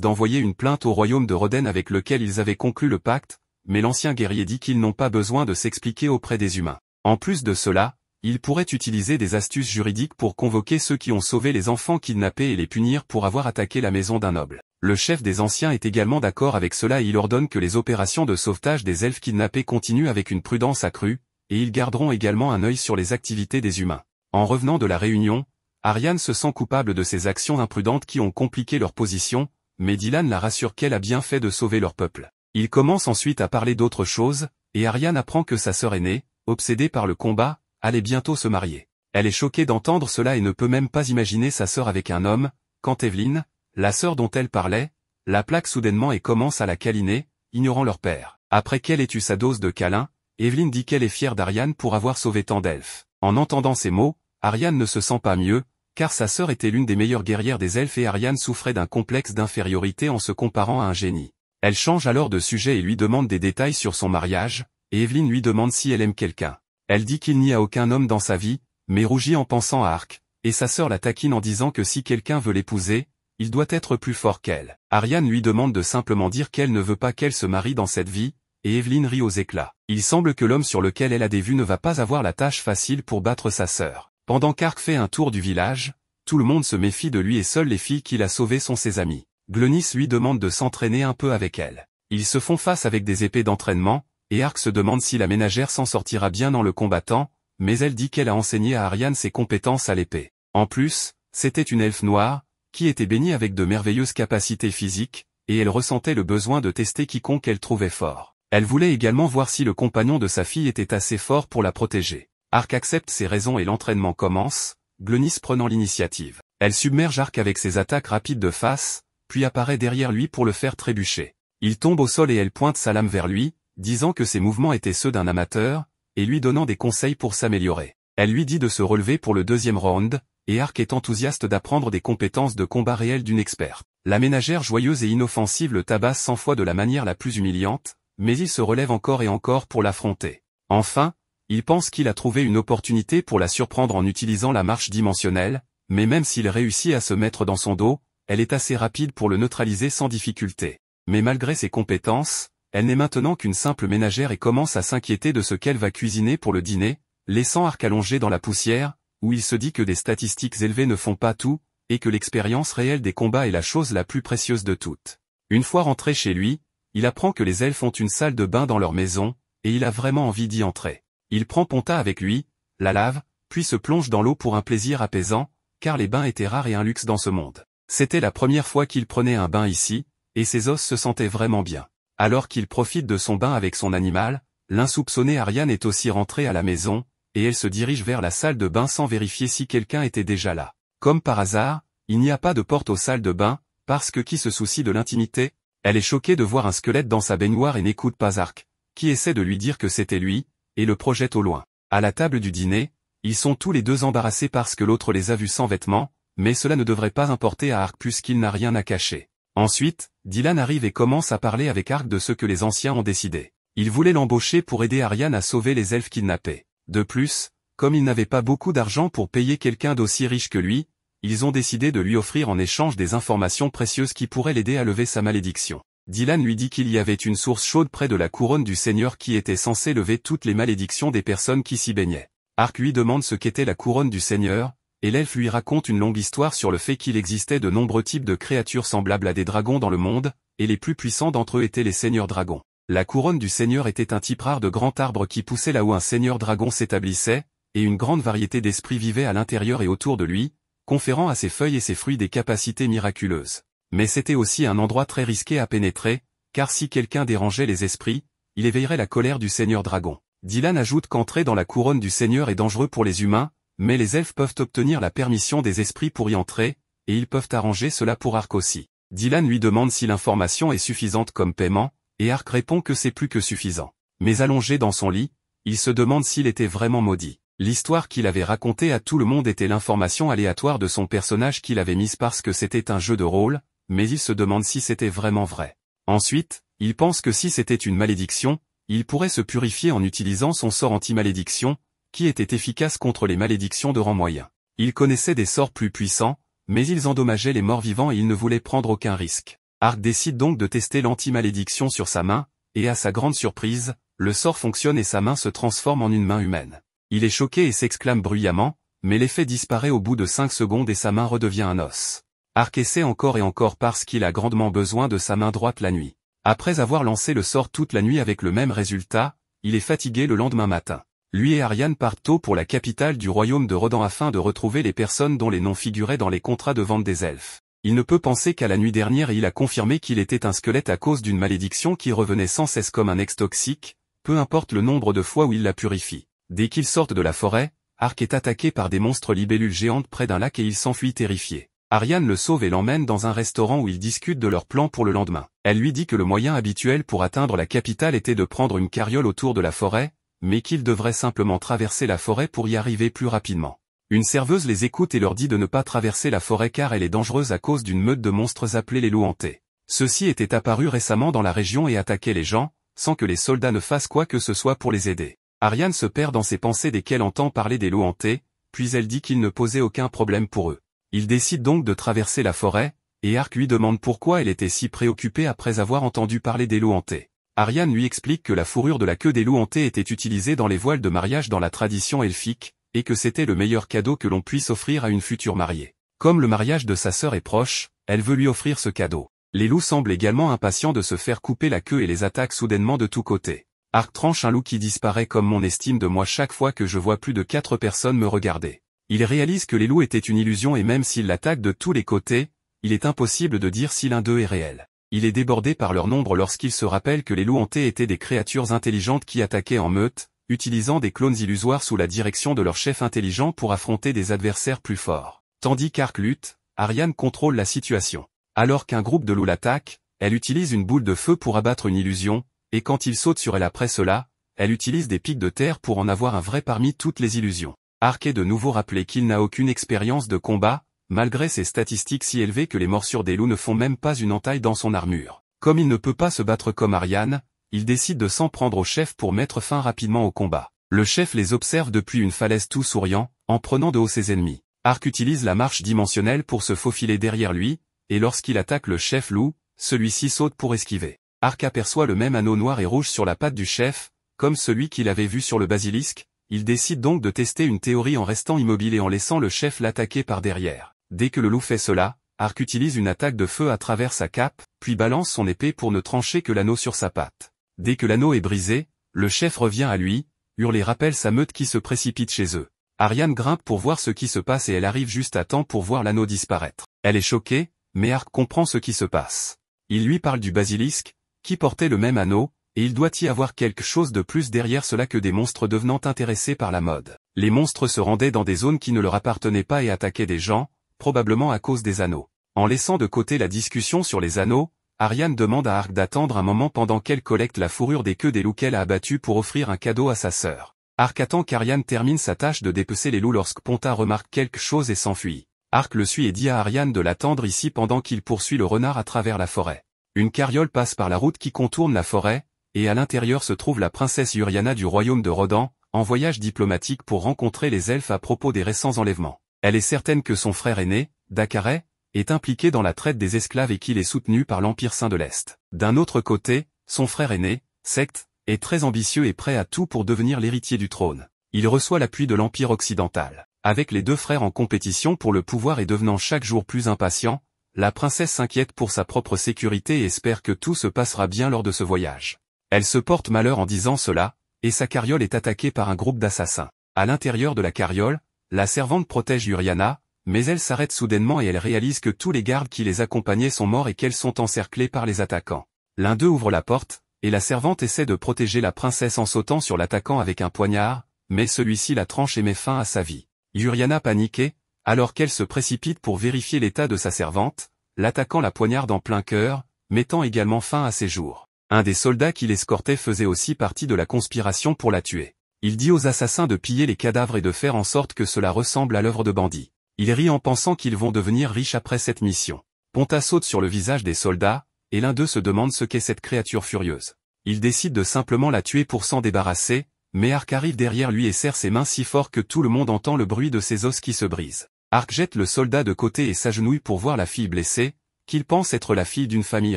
d'envoyer une plainte au royaume de Roden avec lequel ils avaient conclu le pacte, mais l'ancien guerrier dit qu'ils n'ont pas besoin de s'expliquer auprès des humains. En plus de cela, ils pourraient utiliser des astuces juridiques pour convoquer ceux qui ont sauvé les enfants kidnappés et les punir pour avoir attaqué la maison d'un noble. Le chef des anciens est également d'accord avec cela et il ordonne que les opérations de sauvetage des elfes kidnappés continuent avec une prudence accrue, et ils garderont également un œil sur les activités des humains. En revenant de la réunion, Ariane se sent coupable de ses actions imprudentes qui ont compliqué leur position, mais Dylan la rassure qu'elle a bien fait de sauver leur peuple. Il commence ensuite à parler d'autre chose, et Ariane apprend que sa sœur aînée, obsédée par le combat, allait bientôt se marier. Elle est choquée d'entendre cela et ne peut même pas imaginer sa sœur avec un homme, quand Evelyn, la sœur dont elle parlait, la plaque soudainement et commence à la câliner, ignorant leur père. Après qu'elle ait eu sa dose de câlin, Evelyn dit qu'elle est fière d'Ariane pour avoir sauvé tant d'elfes. En entendant ces mots, Ariane ne se sent pas mieux, car sa sœur était l'une des meilleures guerrières des elfes et Ariane souffrait d'un complexe d'infériorité en se comparant à un génie. Elle change alors de sujet et lui demande des détails sur son mariage, et Evelyn lui demande si elle aime quelqu'un. Elle dit qu'il n'y a aucun homme dans sa vie, mais rougit en pensant à Ark, et sa sœur la taquine en disant que si quelqu'un veut l'épouser, il doit être plus fort qu'elle. Ariane lui demande de simplement dire qu'elle ne veut pas qu'elle se marie dans cette vie, et Evelyn rit aux éclats. Il semble que l'homme sur lequel elle a des vues ne va pas avoir la tâche facile pour battre sa sœur. Pendant qu'Ark fait un tour du village, tout le monde se méfie de lui et seules les filles qu'il a sauvées sont ses amies. Glenys lui demande de s'entraîner un peu avec elle. Ils se font face avec des épées d'entraînement, et Ark se demande si la ménagère s'en sortira bien en le combattant, mais elle dit qu'elle a enseigné à Ariane ses compétences à l'épée. En plus, c'était une elfe noire, qui était bénie avec de merveilleuses capacités physiques, et elle ressentait le besoin de tester quiconque elle trouvait fort. Elle voulait également voir si le compagnon de sa fille était assez fort pour la protéger. Ark accepte ses raisons et l'entraînement commence, Glenys prenant l'initiative. Elle submerge Ark avec ses attaques rapides de face, puis apparaît derrière lui pour le faire trébucher. Il tombe au sol et elle pointe sa lame vers lui, disant que ses mouvements étaient ceux d'un amateur, et lui donnant des conseils pour s'améliorer. Elle lui dit de se relever pour le deuxième round, et Ark est enthousiaste d'apprendre des compétences de combat réelles d'une experte. La ménagère joyeuse et inoffensive le tabasse 100 fois de la manière la plus humiliante, mais il se relève encore et encore pour l'affronter. Enfin, il pense qu'il a trouvé une opportunité pour la surprendre en utilisant la marche dimensionnelle, mais même s'il réussit à se mettre dans son dos, elle est assez rapide pour le neutraliser sans difficulté. Mais malgré ses compétences, elle n'est maintenant qu'une simple ménagère et commence à s'inquiéter de ce qu'elle va cuisiner pour le dîner, laissant Ark allongé dans la poussière, où il se dit que des statistiques élevées ne font pas tout, et que l'expérience réelle des combats est la chose la plus précieuse de toutes. Une fois rentré chez lui, il apprend que les elfes ont une salle de bain dans leur maison, et il a vraiment envie d'y entrer. Il prend Ponta avec lui, la lave, puis se plonge dans l'eau pour un plaisir apaisant, car les bains étaient rares et un luxe dans ce monde. C'était la première fois qu'il prenait un bain ici, et ses os se sentaient vraiment bien. Alors qu'il profite de son bain avec son animal, l'insoupçonnée Ariane est aussi rentrée à la maison, et elle se dirige vers la salle de bain sans vérifier si quelqu'un était déjà là. Comme par hasard, il n'y a pas de porte aux salles de bain, parce que qui se soucie de l'intimité? Elle est choquée de voir un squelette dans sa baignoire et n'écoute pas Ark, qui essaie de lui dire que c'était lui, et le projette au loin. À la table du dîner, ils sont tous les deux embarrassés parce que l'autre les a vus sans vêtements, mais cela ne devrait pas importer à Ark puisqu'il n'a rien à cacher. Ensuite, Dylan arrive et commence à parler avec Ark de ce que les anciens ont décidé. Ils voulaient l'embaucher pour aider Ariane à sauver les elfes kidnappés. De plus, comme il n'avait pas beaucoup d'argent pour payer quelqu'un d'aussi riche que lui, ils ont décidé de lui offrir en échange des informations précieuses qui pourraient l'aider à lever sa malédiction. Dylan lui dit qu'il y avait une source chaude près de la couronne du Seigneur qui était censée lever toutes les malédictions des personnes qui s'y baignaient. Ark lui demande ce qu'était la couronne du Seigneur, et l'elfe lui raconte une longue histoire sur le fait qu'il existait de nombreux types de créatures semblables à des dragons dans le monde, et les plus puissants d'entre eux étaient les seigneurs dragons. La couronne du Seigneur était un type rare de grand arbre qui poussait là où un seigneur dragon s'établissait, et une grande variété d'esprits vivaient à l'intérieur et autour de lui, conférant à ses feuilles et ses fruits des capacités miraculeuses. Mais c'était aussi un endroit très risqué à pénétrer, car si quelqu'un dérangeait les esprits, il éveillerait la colère du seigneur dragon. Dylan ajoute qu'entrer dans la couronne du Seigneur est dangereux pour les humains, mais les elfes peuvent obtenir la permission des esprits pour y entrer, et ils peuvent arranger cela pour Ark aussi. Dylan lui demande si l'information est suffisante comme paiement, et Ark répond que c'est plus que suffisant. Mais allongé dans son lit, il se demande s'il était vraiment maudit. L'histoire qu'il avait racontée à tout le monde était l'information aléatoire de son personnage qu'il avait mise parce que c'était un jeu de rôle, mais il se demande si c'était vraiment vrai. Ensuite, Il pense que si c'était une malédiction, il pourrait se purifier en utilisant son sort anti-malédiction, qui était efficace contre les malédictions de rang moyen. Il connaissait des sorts plus puissants, mais ils endommageaient les morts vivants et il ne voulait prendre aucun risque. Ark décide donc de tester l'anti-malédiction sur sa main, et à sa grande surprise, le sort fonctionne et sa main se transforme en une main humaine. Il est choqué et s'exclame bruyamment, mais l'effet disparaît au bout de 5 secondes et sa main redevient un os. Ark essaie encore et encore parce qu'il a grandement besoin de sa main droite la nuit. Après avoir lancé le sort toute la nuit avec le même résultat, il est fatigué le lendemain matin. Lui et Ariane partent tôt pour la capitale du royaume de Rodan afin de retrouver les personnes dont les noms figuraient dans les contrats de vente des elfes. Il ne peut penser qu'à la nuit dernière il a confirmé qu'il était un squelette à cause d'une malédiction qui revenait sans cesse comme un ex toxique, peu importe le nombre de fois où il la purifie. Dès qu'ils sortent de la forêt, Ark est attaqué par des monstres libellules géantes près d'un lac et il s'enfuit terrifié. Ariane le sauve et l'emmène dans un restaurant où ils discutent de leur plan pour le lendemain. Elle lui dit que le moyen habituel pour atteindre la capitale était de prendre une carriole autour de la forêt, mais qu'il devrait simplement traverser la forêt pour y arriver plus rapidement. Une serveuse les écoute et leur dit de ne pas traverser la forêt car elle est dangereuse à cause d'une meute de monstres appelés les loups hantés. Ceux-ci étaient apparus récemment dans la région et attaquaient les gens, sans que les soldats ne fassent quoi que ce soit pour les aider. Ariane se perd dans ses pensées dès qu'elle entend parler des loups hantés, puis elle dit qu'il ne posait aucun problème pour eux. Il décide donc de traverser la forêt, et Ark lui demande pourquoi elle était si préoccupée après avoir entendu parler des loups hantés. Ariane lui explique que la fourrure de la queue des loups hantés était utilisée dans les voiles de mariage dans la tradition elfique, et que c'était le meilleur cadeau que l'on puisse offrir à une future mariée. Comme le mariage de sa sœur est proche, elle veut lui offrir ce cadeau. Les loups semblent également impatients de se faire couper la queue et les attaquent soudainement de tous côtés. Ark tranche un loup qui disparaît comme mon estime de moi chaque fois que je vois plus de 4 personnes me regarder. Il réalise que les loups étaient une illusion et même s'ils l'attaquent de tous les côtés, il est impossible de dire si l'un d'eux est réel. Il est débordé par leur nombre lorsqu'il se rappelle que les loups hantés étaient des créatures intelligentes qui attaquaient en meute, utilisant des clones illusoires sous la direction de leur chef intelligent pour affronter des adversaires plus forts. Tandis qu'Ark lutte, Ariane contrôle la situation. Alors qu'un groupe de loups l'attaque, elle utilise une boule de feu pour abattre une illusion, et quand il saute sur elle après cela, elle utilise des pics de terre pour en avoir un vrai parmi toutes les illusions. Ark est de nouveau rappelé qu'il n'a aucune expérience de combat, malgré ses statistiques si élevées que les morsures des loups ne font même pas une entaille dans son armure. Comme il ne peut pas se battre comme Ariane, il décide de s'en prendre au chef pour mettre fin rapidement au combat. Le chef les observe depuis une falaise tout souriant, en prenant de haut ses ennemis. Ark utilise la marche dimensionnelle pour se faufiler derrière lui, et lorsqu'il attaque le chef loup, celui-ci saute pour esquiver. Ark aperçoit le même anneau noir et rouge sur la patte du chef, comme celui qu'il avait vu sur le basilisque. Il décide donc de tester une théorie en restant immobile et en laissant le chef l'attaquer par derrière. Dès que le loup fait cela, Ark utilise une attaque de feu à travers sa cape, puis balance son épée pour ne trancher que l'anneau sur sa patte. Dès que l'anneau est brisé, le chef revient à lui, hurle et rappelle sa meute qui se précipite chez eux. Ariane grimpe pour voir ce qui se passe et elle arrive juste à temps pour voir l'anneau disparaître. Elle est choquée, mais Ark comprend ce qui se passe. Il lui parle du basilisque, qui portait le même anneau, et il doit y avoir quelque chose de plus derrière cela que des monstres devenant intéressés par la mode. Les monstres se rendaient dans des zones qui ne leur appartenaient pas et attaquaient des gens, probablement à cause des anneaux. En laissant de côté la discussion sur les anneaux, Ariane demande à Ark d'attendre un moment pendant qu'elle collecte la fourrure des queues des loups qu'elle a abattus pour offrir un cadeau à sa sœur. Ark attend qu'Ariane termine sa tâche de dépecer les loups lorsque Ponta remarque quelque chose et s'enfuit. Ark le suit et dit à Ariane de l'attendre ici pendant qu'il poursuit le renard à travers la forêt. Une carriole passe par la route qui contourne la forêt, et à l'intérieur se trouve la princesse Uriana du royaume de Rodan, en voyage diplomatique pour rencontrer les elfes à propos des récents enlèvements. Elle est certaine que son frère aîné, Dakaret, est impliqué dans la traite des esclaves et qu'il est soutenu par l'Empire Saint de l'Est. D'un autre côté, son frère aîné, Sect, est très ambitieux et prêt à tout pour devenir l'héritier du trône. Il reçoit l'appui de l'Empire occidental. Avec les deux frères en compétition pour le pouvoir et devenant chaque jour plus impatient, la princesse s'inquiète pour sa propre sécurité et espère que tout se passera bien lors de ce voyage. Elle se porte malheur en disant cela, et sa carriole est attaquée par un groupe d'assassins. À l'intérieur de la carriole, la servante protège Uriana, mais elle s'arrête soudainement et elle réalise que tous les gardes qui les accompagnaient sont morts et qu'elles sont encerclées par les attaquants. L'un d'eux ouvre la porte, et la servante essaie de protéger la princesse en sautant sur l'attaquant avec un poignard, mais celui-ci la tranche et met fin à sa vie. Uriana paniquée, alors qu'elle se précipite pour vérifier l'état de sa servante, l'attaquant la poignarde en plein cœur, mettant également fin à ses jours. Un des soldats qui l'escortait faisait aussi partie de la conspiration pour la tuer. Il dit aux assassins de piller les cadavres et de faire en sorte que cela ressemble à l'œuvre de bandits. Il rit en pensant qu'ils vont devenir riches après cette mission. Ponta saute sur le visage des soldats, et l'un d'eux se demande ce qu'est cette créature furieuse. Il décide de simplement la tuer pour s'en débarrasser, mais Ark arrive derrière lui et serre ses mains si fort que tout le monde entend le bruit de ses os qui se brisent. Ark jette le soldat de côté et s'agenouille pour voir la fille blessée, qu'il pense être la fille d'une famille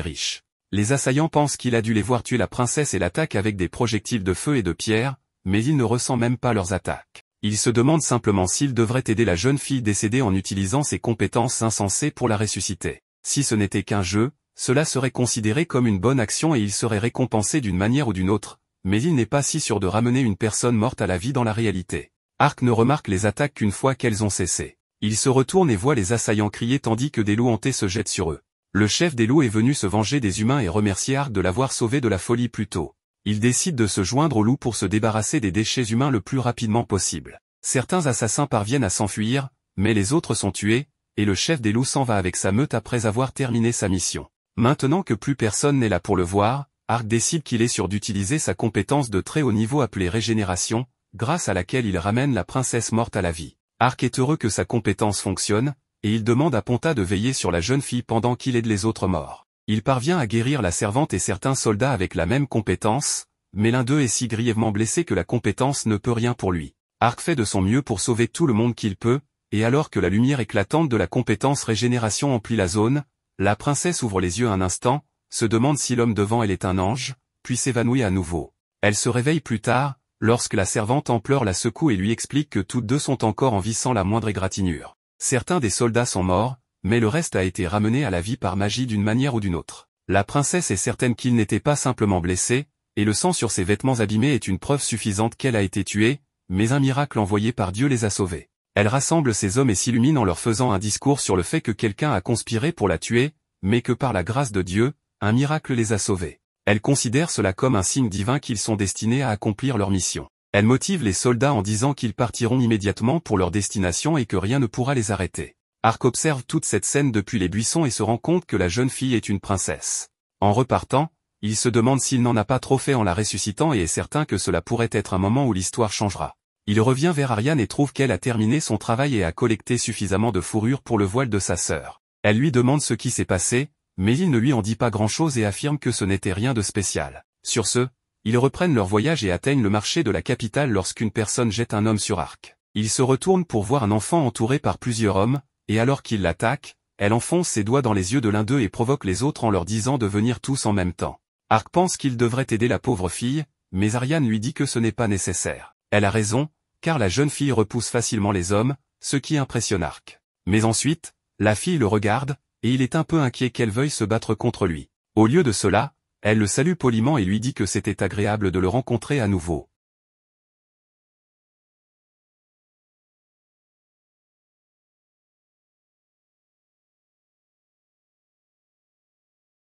riche. Les assaillants pensent qu'il a dû les voir tuer la princesse et l'attaquent avec des projectiles de feu et de pierre, mais il ne ressent même pas leurs attaques. Il se demande simplement s'il devrait aider la jeune fille décédée en utilisant ses compétences insensées pour la ressusciter. Si ce n'était qu'un jeu, cela serait considéré comme une bonne action et il serait récompensé d'une manière ou d'une autre, mais il n'est pas si sûr de ramener une personne morte à la vie dans la réalité. Ark ne remarque les attaques qu'une fois qu'elles ont cessé. Il se retourne et voit les assaillants crier tandis que des loups hantés se jettent sur eux. Le chef des loups est venu se venger des humains et remercier Ark de l'avoir sauvé de la folie plus tôt. Il décide de se joindre aux loups pour se débarrasser des déchets humains le plus rapidement possible. Certains assassins parviennent à s'enfuir, mais les autres sont tués, et le chef des loups s'en va avec sa meute après avoir terminé sa mission. Maintenant que plus personne n'est là pour le voir, Ark décide qu'il est sûr d'utiliser sa compétence de très haut niveau appelée régénération, grâce à laquelle il ramène la princesse morte à la vie. Ark est heureux que sa compétence fonctionne, et il demande à Ponta de veiller sur la jeune fille pendant qu'il aide les autres morts. Il parvient à guérir la servante et certains soldats avec la même compétence, mais l'un d'eux est si grièvement blessé que la compétence ne peut rien pour lui. Ark fait de son mieux pour sauver tout le monde qu'il peut, et alors que la lumière éclatante de la compétence régénération emplit la zone, la princesse ouvre les yeux un instant, se demande si l'homme devant elle est un ange, puis s'évanouit à nouveau. Elle se réveille plus tard, lorsque la servante en pleurs la secoue et lui explique que toutes deux sont encore en vie sans la moindre égratignure. Certains des soldats sont morts, mais le reste a été ramené à la vie par magie d'une manière ou d'une autre. La princesse est certaine qu'il n'était pas simplement blessé, et le sang sur ses vêtements abîmés est une preuve suffisante qu'elle a été tuée, mais un miracle envoyé par Dieu les a sauvés. Elle rassemble ses hommes et s'illumine en leur faisant un discours sur le fait que quelqu'un a conspiré pour la tuer, mais que par la grâce de Dieu, un miracle les a sauvés. Elle considère cela comme un signe divin qu'ils sont destinés à accomplir leur mission. Elle motive les soldats en disant qu'ils partiront immédiatement pour leur destination et que rien ne pourra les arrêter. Ark observe toute cette scène depuis les buissons et se rend compte que la jeune fille est une princesse. En repartant, il se demande s'il n'en a pas trop fait en la ressuscitant et est certain que cela pourrait être un moment où l'histoire changera. Il revient vers Ariane et trouve qu'elle a terminé son travail et a collecté suffisamment de fourrure pour le voile de sa sœur. Elle lui demande ce qui s'est passé, mais il ne lui en dit pas grand-chose et affirme que ce n'était rien de spécial. Sur ce, ils reprennent leur voyage et atteignent le marché de la capitale lorsqu'une personne jette un homme sur Ark. Il se retourne pour voir un enfant entouré par plusieurs hommes, et alors qu'il l'attaque, elle enfonce ses doigts dans les yeux de l'un d'eux et provoque les autres en leur disant de venir tous en même temps. Ark pense qu'il devrait aider la pauvre fille, mais Ariane lui dit que ce n'est pas nécessaire. Elle a raison, car la jeune fille repousse facilement les hommes, ce qui impressionne Ark. Mais ensuite, la fille le regarde, et il est un peu inquiet qu'elle veuille se battre contre lui. Au lieu de cela, elle le salue poliment et lui dit que c'était agréable de le rencontrer à nouveau.